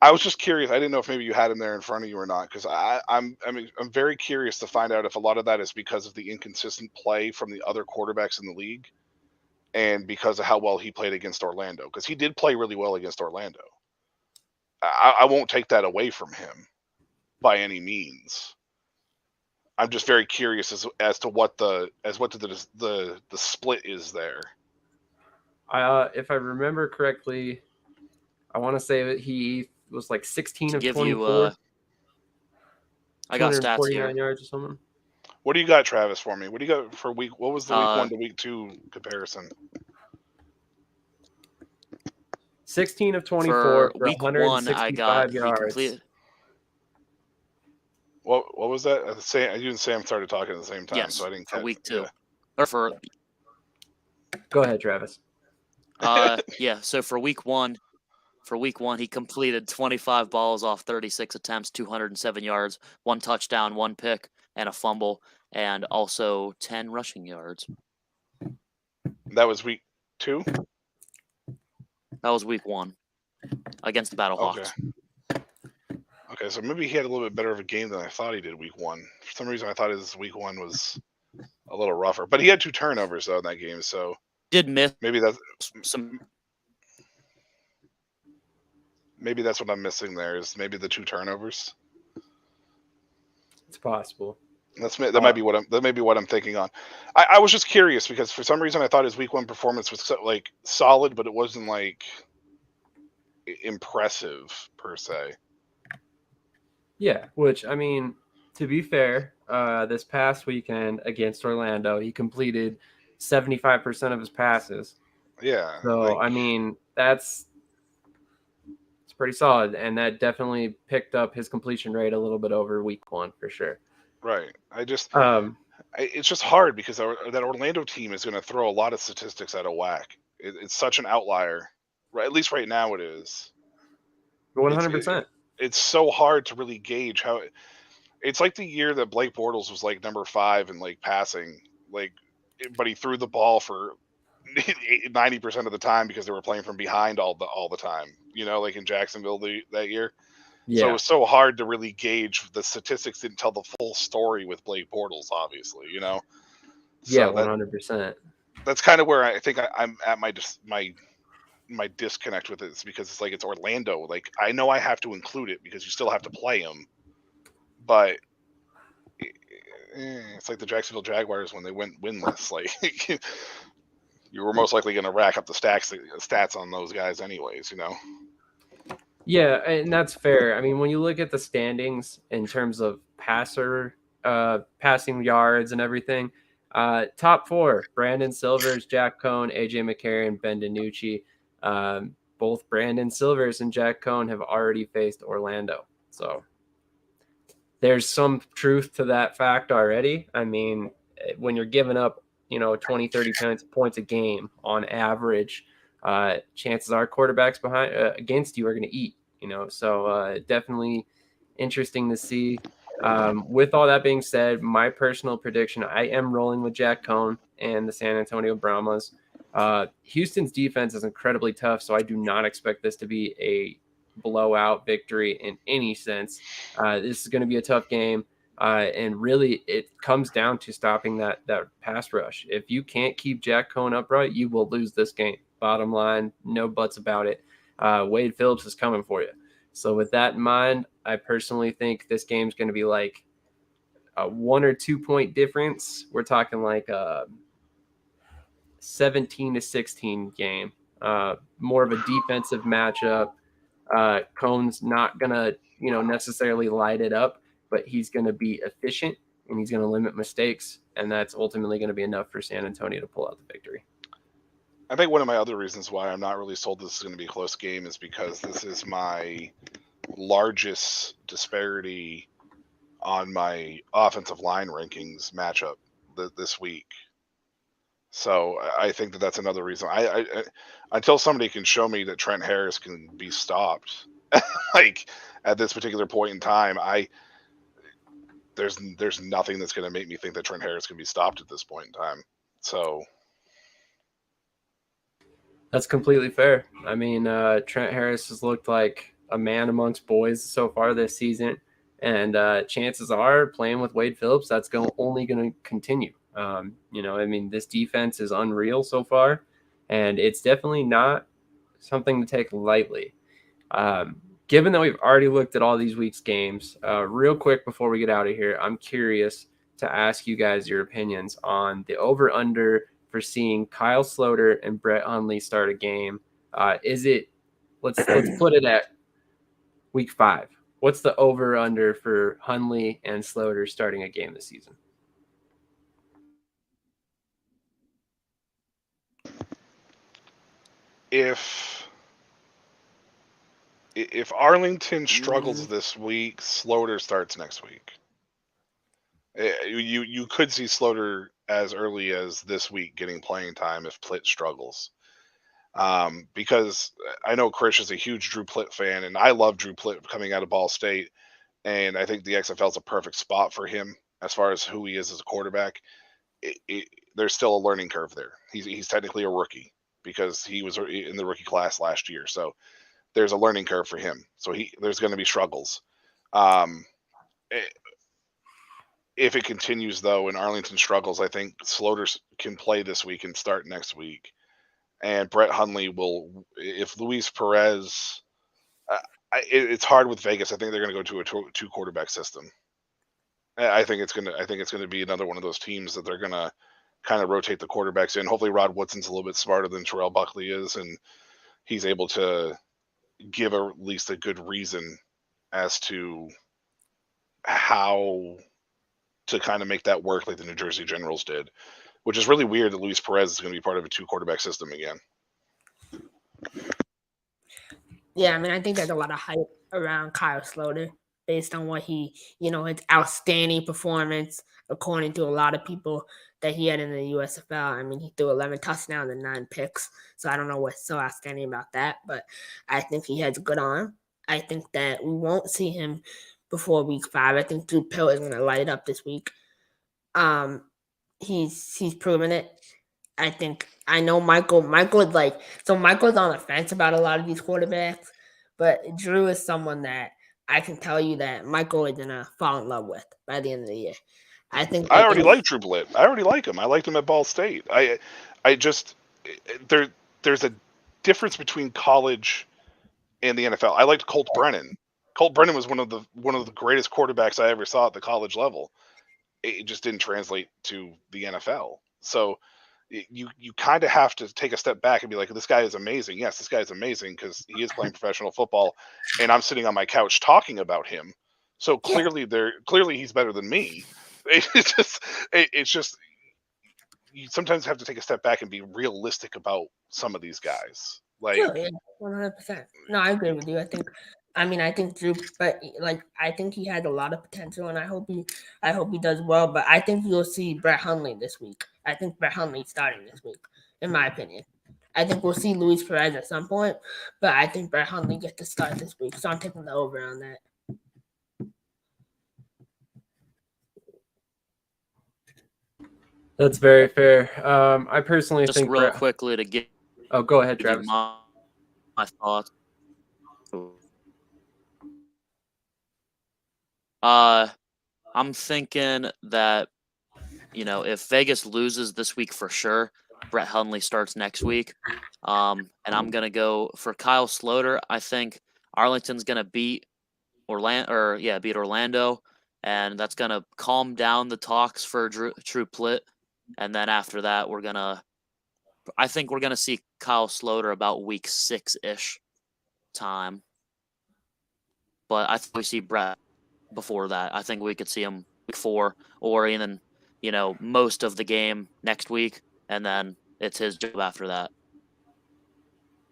[SPEAKER 3] I was just curious. I didn't know if maybe you had him there in front of you or not, because I'm very curious to find out if a lot of that is because of the inconsistent play from the other quarterbacks in the league, and because of how well he played against Orlando, because he did play really well against Orlando. I won't take that away from him by any means. I'm just very curious as to what the split is there.
[SPEAKER 4] If I remember correctly, I want to say that he was like 16 of 24.
[SPEAKER 2] I got stats here.
[SPEAKER 4] 249 yards or something.
[SPEAKER 3] What do you got, Travis, for me? What do you got for week? What was the week 1 to week 2 comparison?
[SPEAKER 4] 16 of 24 for
[SPEAKER 2] week 1. I got
[SPEAKER 4] yards.
[SPEAKER 3] What was that? You and Sam started talking at the same time,
[SPEAKER 2] yes,
[SPEAKER 3] so I didn't
[SPEAKER 2] catch
[SPEAKER 3] for
[SPEAKER 2] week 2.
[SPEAKER 3] Yeah.
[SPEAKER 2] Or for
[SPEAKER 4] Go ahead, Travis.
[SPEAKER 2] Yeah. So for week 1, he completed 25 balls off 36 attempts, 207 yards, 1 touchdown, 1 pick, and a fumble, and also 10 rushing yards.
[SPEAKER 3] That was week 2?
[SPEAKER 2] That was week 1 against the Battlehawks.
[SPEAKER 3] Okay, so maybe he had a little bit better of a game than I thought he did week 1. For some reason, I thought his week 1 was a little rougher. But he had 2 turnovers, though, in that game, so...
[SPEAKER 2] Did miss
[SPEAKER 3] maybe that's
[SPEAKER 2] some...
[SPEAKER 3] Maybe that's what I'm missing there, is maybe the 2 turnovers.
[SPEAKER 4] It's possible.
[SPEAKER 3] That might be what I'm thinking on. I was just curious because for some reason I thought his week 1 performance was like solid, but it wasn't like impressive per se.
[SPEAKER 4] Yeah, which I mean, to be fair, this past weekend against Orlando, he completed 75% of his passes.
[SPEAKER 3] Yeah.
[SPEAKER 4] So I mean, it's pretty solid, and that definitely picked up his completion rate a little bit over week 1 for sure.
[SPEAKER 3] Right. It's just hard because that Orlando team is going to throw a lot of statistics out of whack. It's such an outlier, right? At least right now it is.
[SPEAKER 4] 100%.
[SPEAKER 3] It's so hard to really gauge how. It's like the year that Blake Bortles was like number 5 in like passing, but he threw the ball for 90% of the time because they were playing from behind all the time. Like in Jacksonville that year.
[SPEAKER 4] Yeah.
[SPEAKER 3] So it was so hard to really gauge. The statistics didn't tell the full story with Blake Bortles, obviously, So
[SPEAKER 4] yeah, 100%.
[SPEAKER 3] That's kind of where I think I'm at my disconnect with it. It's because it's like it's Orlando. Like I know I have to include it because you still have to play them, but it's like the Jacksonville Jaguars when they went winless. Like you were most likely going to rack up the stats on those guys, anyways.
[SPEAKER 4] Yeah, and that's fair. I mean, when you look at the standings in terms of passing yards and everything, top 4, Brandon Silvers, Jack Cohn, AJ McCarron, Ben DiNucci. Both Brandon Silvers and Jack Cohn have already faced Orlando. So there's some truth to that fact already. I mean, when you're giving up, 20, 30 points a game on average, chances are quarterbacks against you are going to eat, so definitely interesting to see. With all that being said, my personal prediction, I am rolling with Jack Cohn and the San Antonio Brahmas. Houston's defense is incredibly tough, so I do not expect this to be a blowout victory in any sense. This is going to be a tough game. And really, it comes down to stopping that pass rush. If you can't keep Jack Cohen upright, you will lose this game. Bottom line, no buts about it. Wade Phillips is coming for you. So with that in mind, I personally think this game's going to be like a 1 or 2 point difference. We're talking like a 17-16 game. More of a defensive matchup. Cohn's not going to, necessarily light it up, but he's going to be efficient and he's going to limit mistakes. And that's ultimately going to be enough for San Antonio to pull out the victory.
[SPEAKER 3] I think one of my other reasons why I'm not really sold this is going to be a close game is because this is my largest disparity on my offensive line rankings matchup this week. So I think that's another reason. I until somebody can show me that Trent Harris can be stopped, like at this particular point in time, there's nothing that's going to make me think that Trent Harris can be stopped at this point in time. So
[SPEAKER 4] that's completely fair. I mean, Trent Harris has looked like a man amongst boys so far this season, and chances are playing with Wade Phillips, that's only going to continue. This defense is unreal so far, and it's definitely not something to take lightly. Given that we've already looked at all these week's games, real quick before we get out of here, I'm curious to ask you guys your opinions on the over-under for seeing Kyle Sloter and Brett Hundley start a game. Let's put it at week 5. What's the over-under for Hundley and Sloter starting a game this season?
[SPEAKER 3] If Arlington struggles this week, Sloter starts next week. You could see Sloter as early as this week getting playing time if Plitt struggles. Because I know Chris is a huge Drew Plitt fan, and I love Drew Plitt coming out of Ball State, and I think the XFL is a perfect spot for him as far as who he is as a quarterback. There's still a learning curve there. He's technically a rookie because he was in the rookie class last year, so there's a learning curve for him. So there's going to be struggles. If it continues, though, and Arlington struggles, I think Sloter can play this week and start next week. And Brett Hundley will, if Luis Perez, it's hard with Vegas. I think they're going to go to a two quarterback system. I think it's going to be another one of those teams that they're going to kind of rotate the quarterbacks in. Hopefully Rod Woodson's a little bit smarter than Terrell Buckley is, and he's able to give at least a good reason as to how to kind of make that work like the New Jersey Generals did, which is really weird that Luis Perez is going to be part of a 2-quarterback system again.
[SPEAKER 1] Yeah, I mean, I think there's a lot of hype around Kyle Sloter based on what his outstanding performance, according to a lot of people, that he had in the USFL. I mean, he threw 11 touchdowns and 9 picks, so I don't know what's so outstanding about that, but I think he has a good arm. I think that we won't see him before week 5. I think Drew Pill is going to light it up this week. He's proven it. I know Michael's on the fence about a lot of these quarterbacks, but Drew is someone that I can tell you that Michael is going to fall in love with by the end of the year. I already
[SPEAKER 3] like Drew Plitt. I already like him. I liked him at Ball State. There's a difference between college and the NFL. I liked Colt Brennan. Colt Brennan was one of the greatest quarterbacks I ever saw at the college level. It just didn't translate to the NFL. So you kind of have to take a step back and be like, this guy is amazing. Yes, this guy is amazing because he is playing professional football, and I'm sitting on my couch talking about him. So clearly he's better than me. It's just you sometimes have to take a step back and be realistic about some of these guys. Like
[SPEAKER 1] 100%. No, I agree with you. I think Drew, but I think he has a lot of potential, and I hope he does well. But I think you'll see Brett Hundley this week. I think Brett Hundley's starting this week, in my opinion. I think we'll see Luis Perez at some point, but I think Brett Hundley gets to start this week, so I'm taking the over on that.
[SPEAKER 4] That's very fair. I personally think
[SPEAKER 2] real quickly to get.
[SPEAKER 4] Oh, go ahead, Travis.
[SPEAKER 2] My thoughts. I I'm thinking that, if Vegas loses this week for sure, Brett Hundley starts next week. And I'm going to go for Kyle Sloter. I think Arlington's going to beat Orlando, and that's going to calm down the talks for Drew Plitt. And then after that, I think we're going to see Kyle Sloter about week 6-ish time. But I think we see Brett before that. I think we could see him week 4 or even, most of the game next week, and then it's his job after that.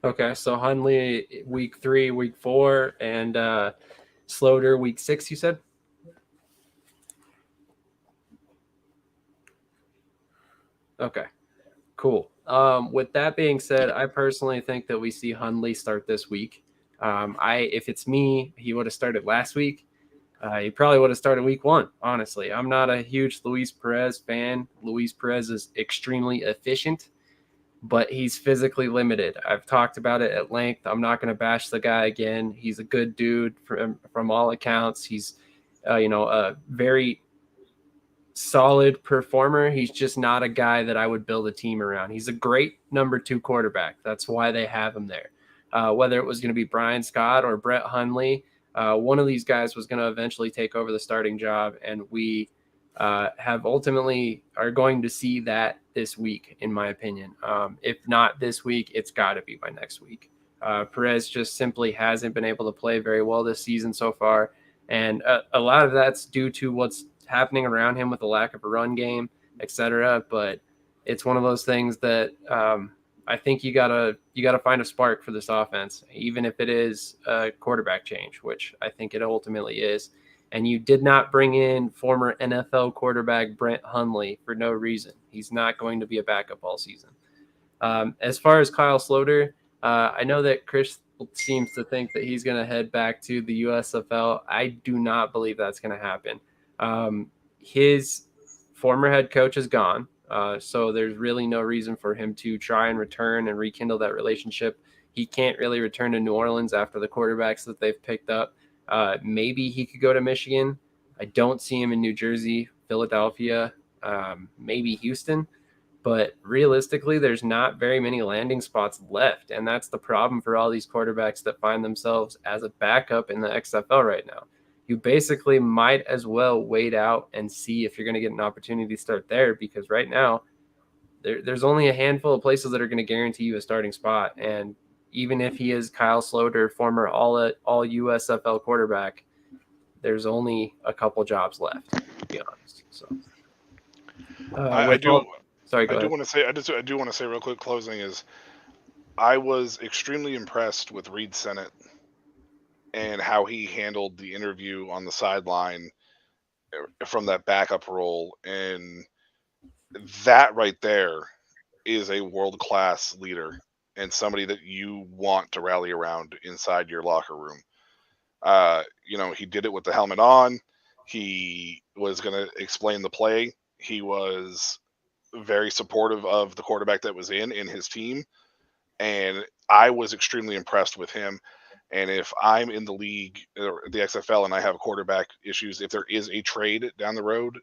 [SPEAKER 4] Okay, so Hundley week 3, week 4, and Sloter week 6, you said? Okay, cool. With that being said, I personally think that we see Hundley start this week. If it's me, he would have started last week. He probably would have started week 1, honestly. I'm not a huge Luis Perez fan. Luis Perez is extremely efficient, but he's physically limited. I've talked about it at length. I'm not going to bash the guy again. He's a good dude from all accounts. He's, a very solid performer. He's just not a guy that I would build a team around. He's a great number 2 quarterback. That's why they have him there. Whether it was going to be Brian Scott or Brett Hundley, one of these guys was going to eventually take over the starting job, and we have ultimately are going to see that this week, in my opinion. If not this week, it's got to be by next week. Perez just simply hasn't been able to play very well this season so far, and a lot of that's due to what's happening around him with the lack of a run game, etc. But it's one of those things that I think you gotta find a spark for this offense, even if it is a quarterback change, which I think it ultimately is. And you did not bring in former NFL quarterback Brett Hundley for no reason. He's not going to be a backup all season. As far as Kyle Sloter, I know that Chris seems to think that he's going to head back to the USFL. I do not believe that's going to happen. His former head coach is gone. So there's really no reason for him to try and return and rekindle that relationship. He can't really return to New Orleans after the quarterbacks that they've picked up. Maybe he could go to Michigan. I don't see him in New Jersey, Philadelphia, maybe Houston. But realistically, there's not very many landing spots left. And that's the problem for all these quarterbacks that find themselves as a backup in the XFL right now. You basically might as well wait out and see if you're going to get an opportunity to start there, because right now there's only a handful of places that are going to guarantee you a starting spot. And even if he is Kyle Sloter, former all USFL quarterback, there's only a couple jobs left, to be honest. So
[SPEAKER 3] I do want to say real quick, closing is I was extremely impressed with Reed Sennett and how he handled the interview on the sideline from that backup role. And that right there is a world-class leader and somebody that you want to rally around inside your locker room. He did it with the helmet on. He was going to explain the play. He was very supportive of the quarterback that was in his team. And I was extremely impressed with him. And if I'm in the league or the XFL and I have quarterback issues, if there is a trade down the road,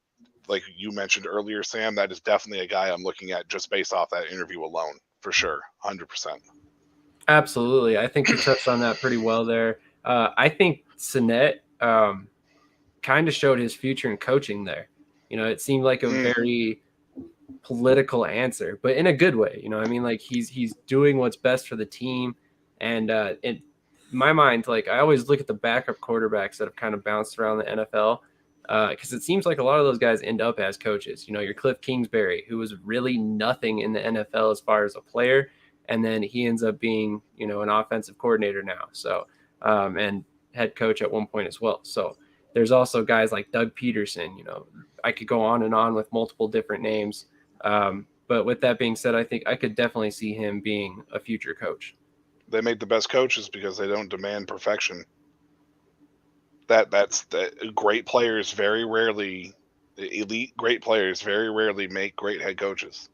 [SPEAKER 3] like you mentioned earlier, Sam, that is definitely a guy I'm looking at just based off that interview alone, for sure, 100%.
[SPEAKER 4] Absolutely. I think you touched on that pretty well there. I think Sennett kind of showed his future in coaching there. It seemed like a very political answer, but in a good way. Like he's doing what's best for the team. And in my mind, like I always look at the backup quarterbacks that have kind of bounced around the NFL, because it seems like a lot of those guys end up as coaches. Your Cliff Kingsbury, who was really nothing in the NFL as far as a player, and then he ends up being, an offensive coordinator now. So, and head coach at one point as well. So there's also guys like Doug Peterson. I could go on and on with multiple different names. But with that being said, I think I could definitely see him being a future coach.
[SPEAKER 3] They make the best coaches because they don't demand perfection. That's great players very rarely, elite great players very rarely make great head coaches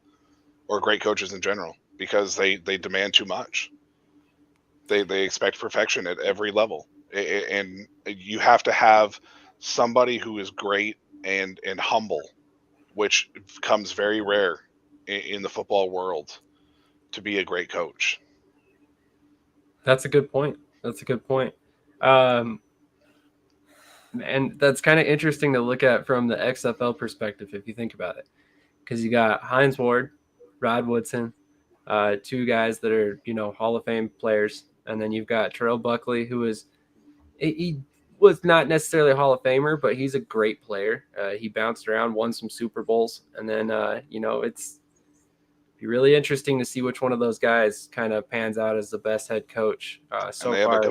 [SPEAKER 3] or great coaches in general, because they demand too much. They expect perfection at every level, and you have to have somebody who is great and humble, which comes very rare in the football world to be a great coach.
[SPEAKER 4] That's a good point. And that's kind of interesting to look at from the XFL perspective, if you think about it, because you got Hines Ward, Rod Woodson, two guys that are, Hall of Fame players. And then you've got Terrell Buckley, he was not necessarily a Hall of Famer, but he's a great player. He bounced around, won some Super Bowls. And then, it's be really interesting to see which one of those guys kind of pans out as the best head coach so far.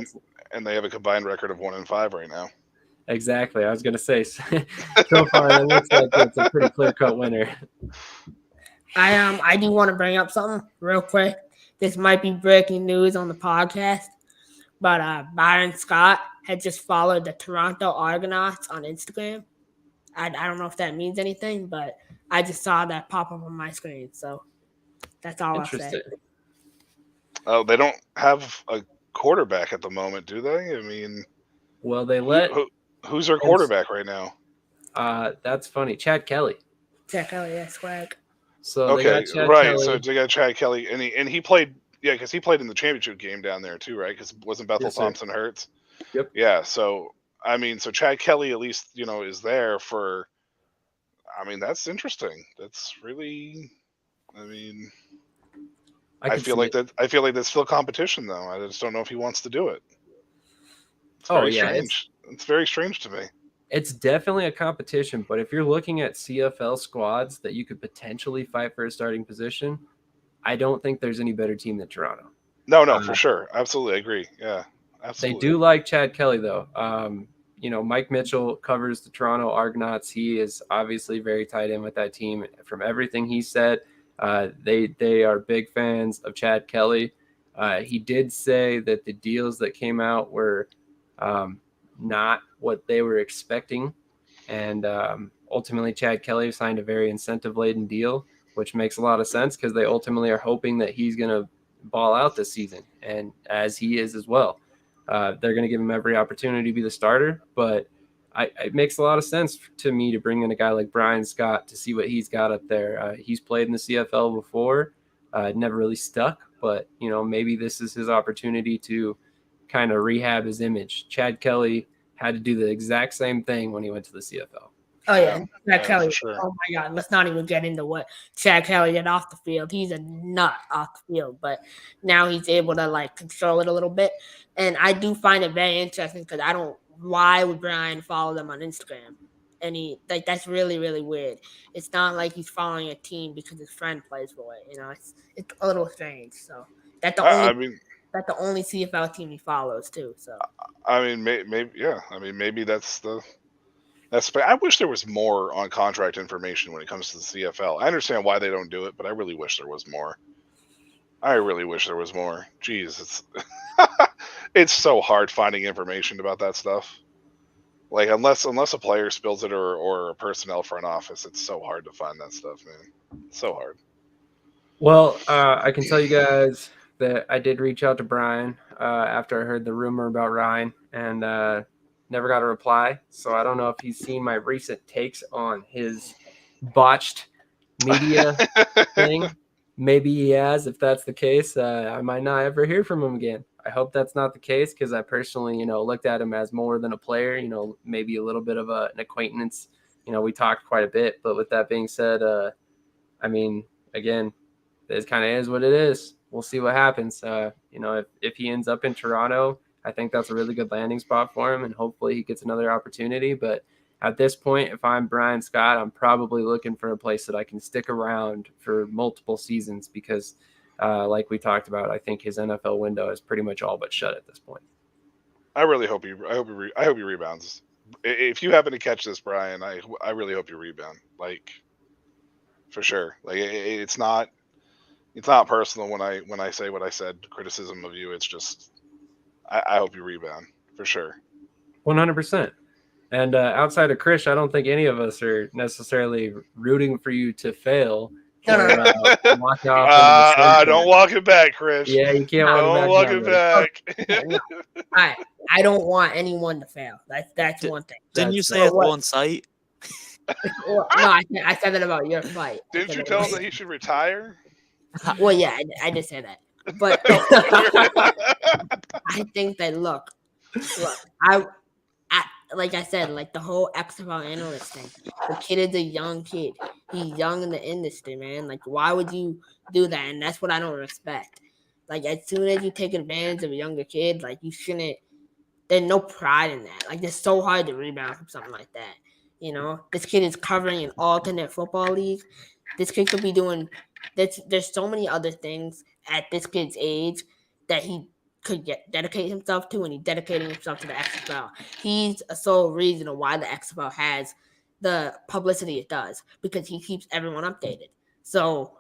[SPEAKER 3] And they have a combined record of 1-5 right now.
[SPEAKER 4] Exactly. I was going to say, so far it looks like it's a pretty clear-cut winner.
[SPEAKER 1] I do want to bring up something real quick. This might be breaking news on the podcast, but Byron Scott had just followed the Toronto Argonauts on Instagram. I don't know if that means anything, but I just saw that pop up on my screen. So that's all I'll say.
[SPEAKER 3] Oh, they don't have a quarterback at the moment, do they? I mean,
[SPEAKER 4] well, they let
[SPEAKER 3] who's their quarterback right now?
[SPEAKER 4] That's funny. Chad Kelly.
[SPEAKER 1] Chad Kelly, yeah, swag.
[SPEAKER 4] So
[SPEAKER 3] okay,
[SPEAKER 4] right.
[SPEAKER 3] Kelly. So they got Chad Kelly, and he played. Yeah, because he played in the championship game down there too, right? Because wasn't Bethel Thompson hurt?
[SPEAKER 4] Yep.
[SPEAKER 3] Yeah. So I mean, so Chad Kelly at least is there for. I mean, that's interesting. That's really. I mean, I feel like that's still competition, though. I just don't know if he wants to do it. It's very strange. It's very strange to me.
[SPEAKER 4] It's definitely a competition, but if you're looking at CFL squads that you could potentially fight for a starting position, I don't think there's any better team than Toronto.
[SPEAKER 3] No, for sure. Absolutely. I agree. Yeah, absolutely.
[SPEAKER 4] They do like Chad Kelly, though. Mike Mitchell covers the Toronto Argonauts. He is obviously very tied in with that team. From everything he said, they are big fans of Chad Kelly. He did say that the deals that came out were not what they were expecting. And ultimately, Chad Kelly signed a very incentive-laden deal, which makes a lot of sense because they ultimately are hoping that he's going to ball out this season, and as he is as well. They're going to give him every opportunity to be the starter, but it makes a lot of sense to me to bring in a guy like Brian Scott to see what he's got up there. He's played in the CFL before, never really stuck, but maybe this is his opportunity to kind of rehab his image. Chad Kelly had to do the exact same thing when he went to the CFL.
[SPEAKER 1] Oh, yeah. Chad Kelly. Sure. Oh, my God. Let's not even get into what Chad Kelly did off the field. He's a nut off the field, but now he's able to, control it a little bit. And I do find it very interesting because why would Brian follow them on Instagram? And that's really, really weird. It's not like he's following a team because his friend plays for it. It's a little strange. So that's the only CFL team he follows too. So
[SPEAKER 3] I mean, maybe yeah. I mean, maybe that's. I wish there was more on contract information when it comes to the CFL. I understand why they don't do it, but I really wish there was more. Jeez, it's it's so hard finding information about that stuff. Unless a player spills it or a personnel front office, it's so hard to find that stuff, man. It's so hard.
[SPEAKER 4] Well, I can tell you guys that I did reach out to Brian after I heard the rumor about Ryan, and never got a reply. So I don't know if he's seen my recent takes on his botched media thing. Maybe he has. If that's the case, I might not ever hear from him again. I hope that's not the case because I personally, looked at him as more than a player, maybe a little bit of an acquaintance. We talked quite a bit, but with that being said, I mean, again, it kind of is what it is. We'll see what happens. If he ends up in Toronto, I think that's a really good landing spot for him, and hopefully he gets another opportunity. But at this point, if I'm Brian Scott, I'm probably looking for a place that I can stick around for multiple seasons because, like we talked about, I think his NFL window is pretty much all but shut at this point.
[SPEAKER 3] I really hope he rebounds. If you happen to catch this, Brian, I really hope you rebound. For sure. It's not personal when I say what I said, criticism of you. It's just. I hope you rebound for sure.
[SPEAKER 4] 100%. And outside of Chris, I don't think any of us are necessarily rooting for you to fail.
[SPEAKER 3] Don't walk it back, Chris.
[SPEAKER 4] Yeah, you can't
[SPEAKER 3] walk it back.
[SPEAKER 1] I don't want anyone to fail. That's one thing.
[SPEAKER 2] Didn't you say it's on site?
[SPEAKER 1] Well, no, I said that about your fight.
[SPEAKER 3] Didn't you tell him that he should retire?
[SPEAKER 1] Well, yeah, I did say that. But I think that look, I like I said, like the whole XFL analyst thing. The kid is a young kid. He's young in the industry, man. Like, why would you do that? And that's what I don't respect. Like, as soon as you take advantage of a younger kid, like you shouldn't. There's no pride in that. Like, it's so hard to rebound from something like that. You know, this kid is covering an alternate football league. This kid could be doing. There's so many other things at this kid's age that he could dedicate himself to, and he's dedicating himself to the XFL. He's a sole reason of why the XFL has the publicity it does, because he keeps everyone updated. So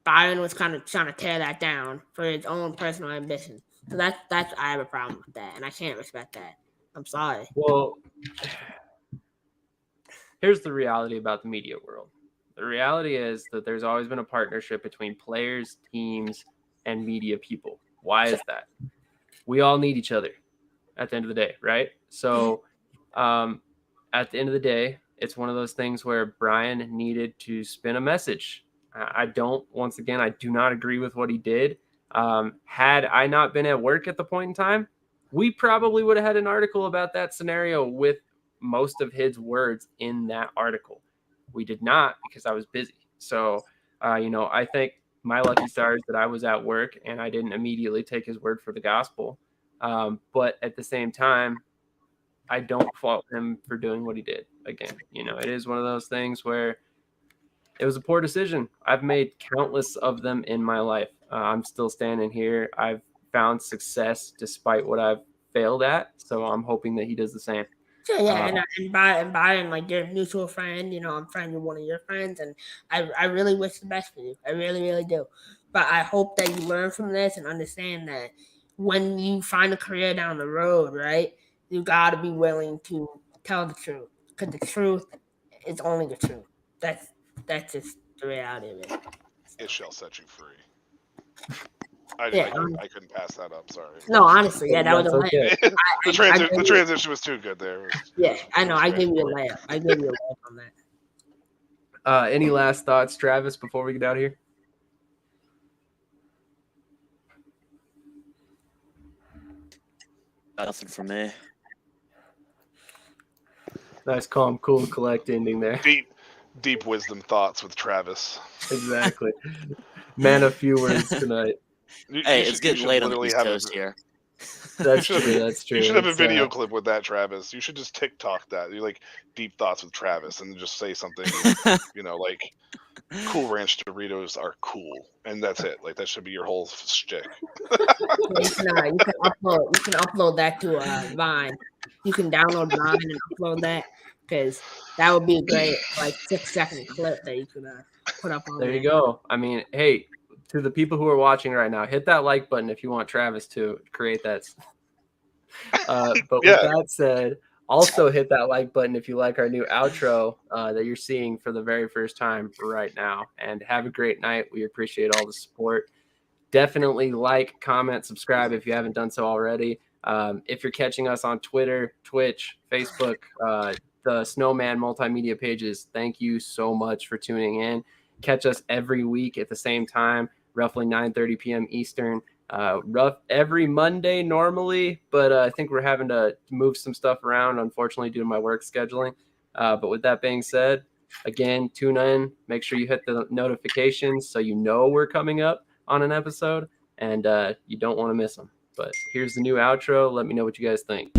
[SPEAKER 1] Byron was kind of trying to tear that down for his own personal ambition. So that's I have a problem with that, and I can't respect that. I'm sorry.
[SPEAKER 4] Well, here's the reality about the media world. The reality is that there's always been a partnership between players, teams, and media people. Why is that? We all need each other at the end of the day, right? So at the end of the day, it's one of those things where Brian needed to spin a message. I do not agree with what he did. Had I not been at work at the point in time, we probably would have had an article about that scenario with most of his words in that article. We did not, because I was busy. So, I think my lucky stars that I was at work and I didn't immediately take his word for the gospel. But at the same time, I don't fault him for doing what he did. Again, it is one of those things where it was a poor decision. I've made countless of them in my life. I'm still standing here. I've found success despite what I've failed at. So I'm hoping that he does the same.
[SPEAKER 1] Sure, yeah, and Byron, like your mutual friend, I'm friends with one of your friends, and I really wish the best for you. I really, really do. But I hope that you learn from this and understand that when you find a career down the road, right, you got to be willing to tell the truth, because the truth is only the truth. That's just the reality of it.
[SPEAKER 3] It shall set you free. I couldn't pass that up. Sorry.
[SPEAKER 1] No, honestly, yeah, that was a
[SPEAKER 4] okay.
[SPEAKER 3] The transition was too good there.
[SPEAKER 1] I know. I gave you a layup. On that.
[SPEAKER 4] Any last thoughts, Travis, before we get out of here?
[SPEAKER 2] Nothing from me.
[SPEAKER 4] Nice, calm, cool, collect ending there.
[SPEAKER 3] Deep wisdom thoughts with Travis.
[SPEAKER 4] Exactly. Man of few words tonight.
[SPEAKER 2] It's getting late on the East Coast here.
[SPEAKER 4] That's true.
[SPEAKER 3] You should have a video clip with that, Travis. You should just TikTok that. You like deep thoughts with Travis, and just say something, like Cool Ranch Doritos are cool, and that's it. Like that should be your whole shtick.
[SPEAKER 1] You can upload that to Vine. You can download Vine and upload that, because that would be a great 6-second clip that you could put up on
[SPEAKER 4] there. You go. I mean, hey, to the people who are watching right now, hit that like button if you want Travis to create that. But with that said, also hit that like button if you like our new outro that you're seeing for the very first time right now. And have a great night. We appreciate all the support. Definitely like, comment, subscribe if you haven't done so already. If you're catching us on Twitter, Twitch, Facebook, the Snowman multimedia pages, thank you so much for tuning in. Catch us every week at the same time, roughly 9:30 p.m. Eastern. Every Monday normally, but I think we're having to move some stuff around, unfortunately, due to my work scheduling. But with that being said, again, tune in. Make sure you hit the notifications so you know we're coming up on an episode, and you don't want to miss them. But here's the new outro. Let me know what you guys think.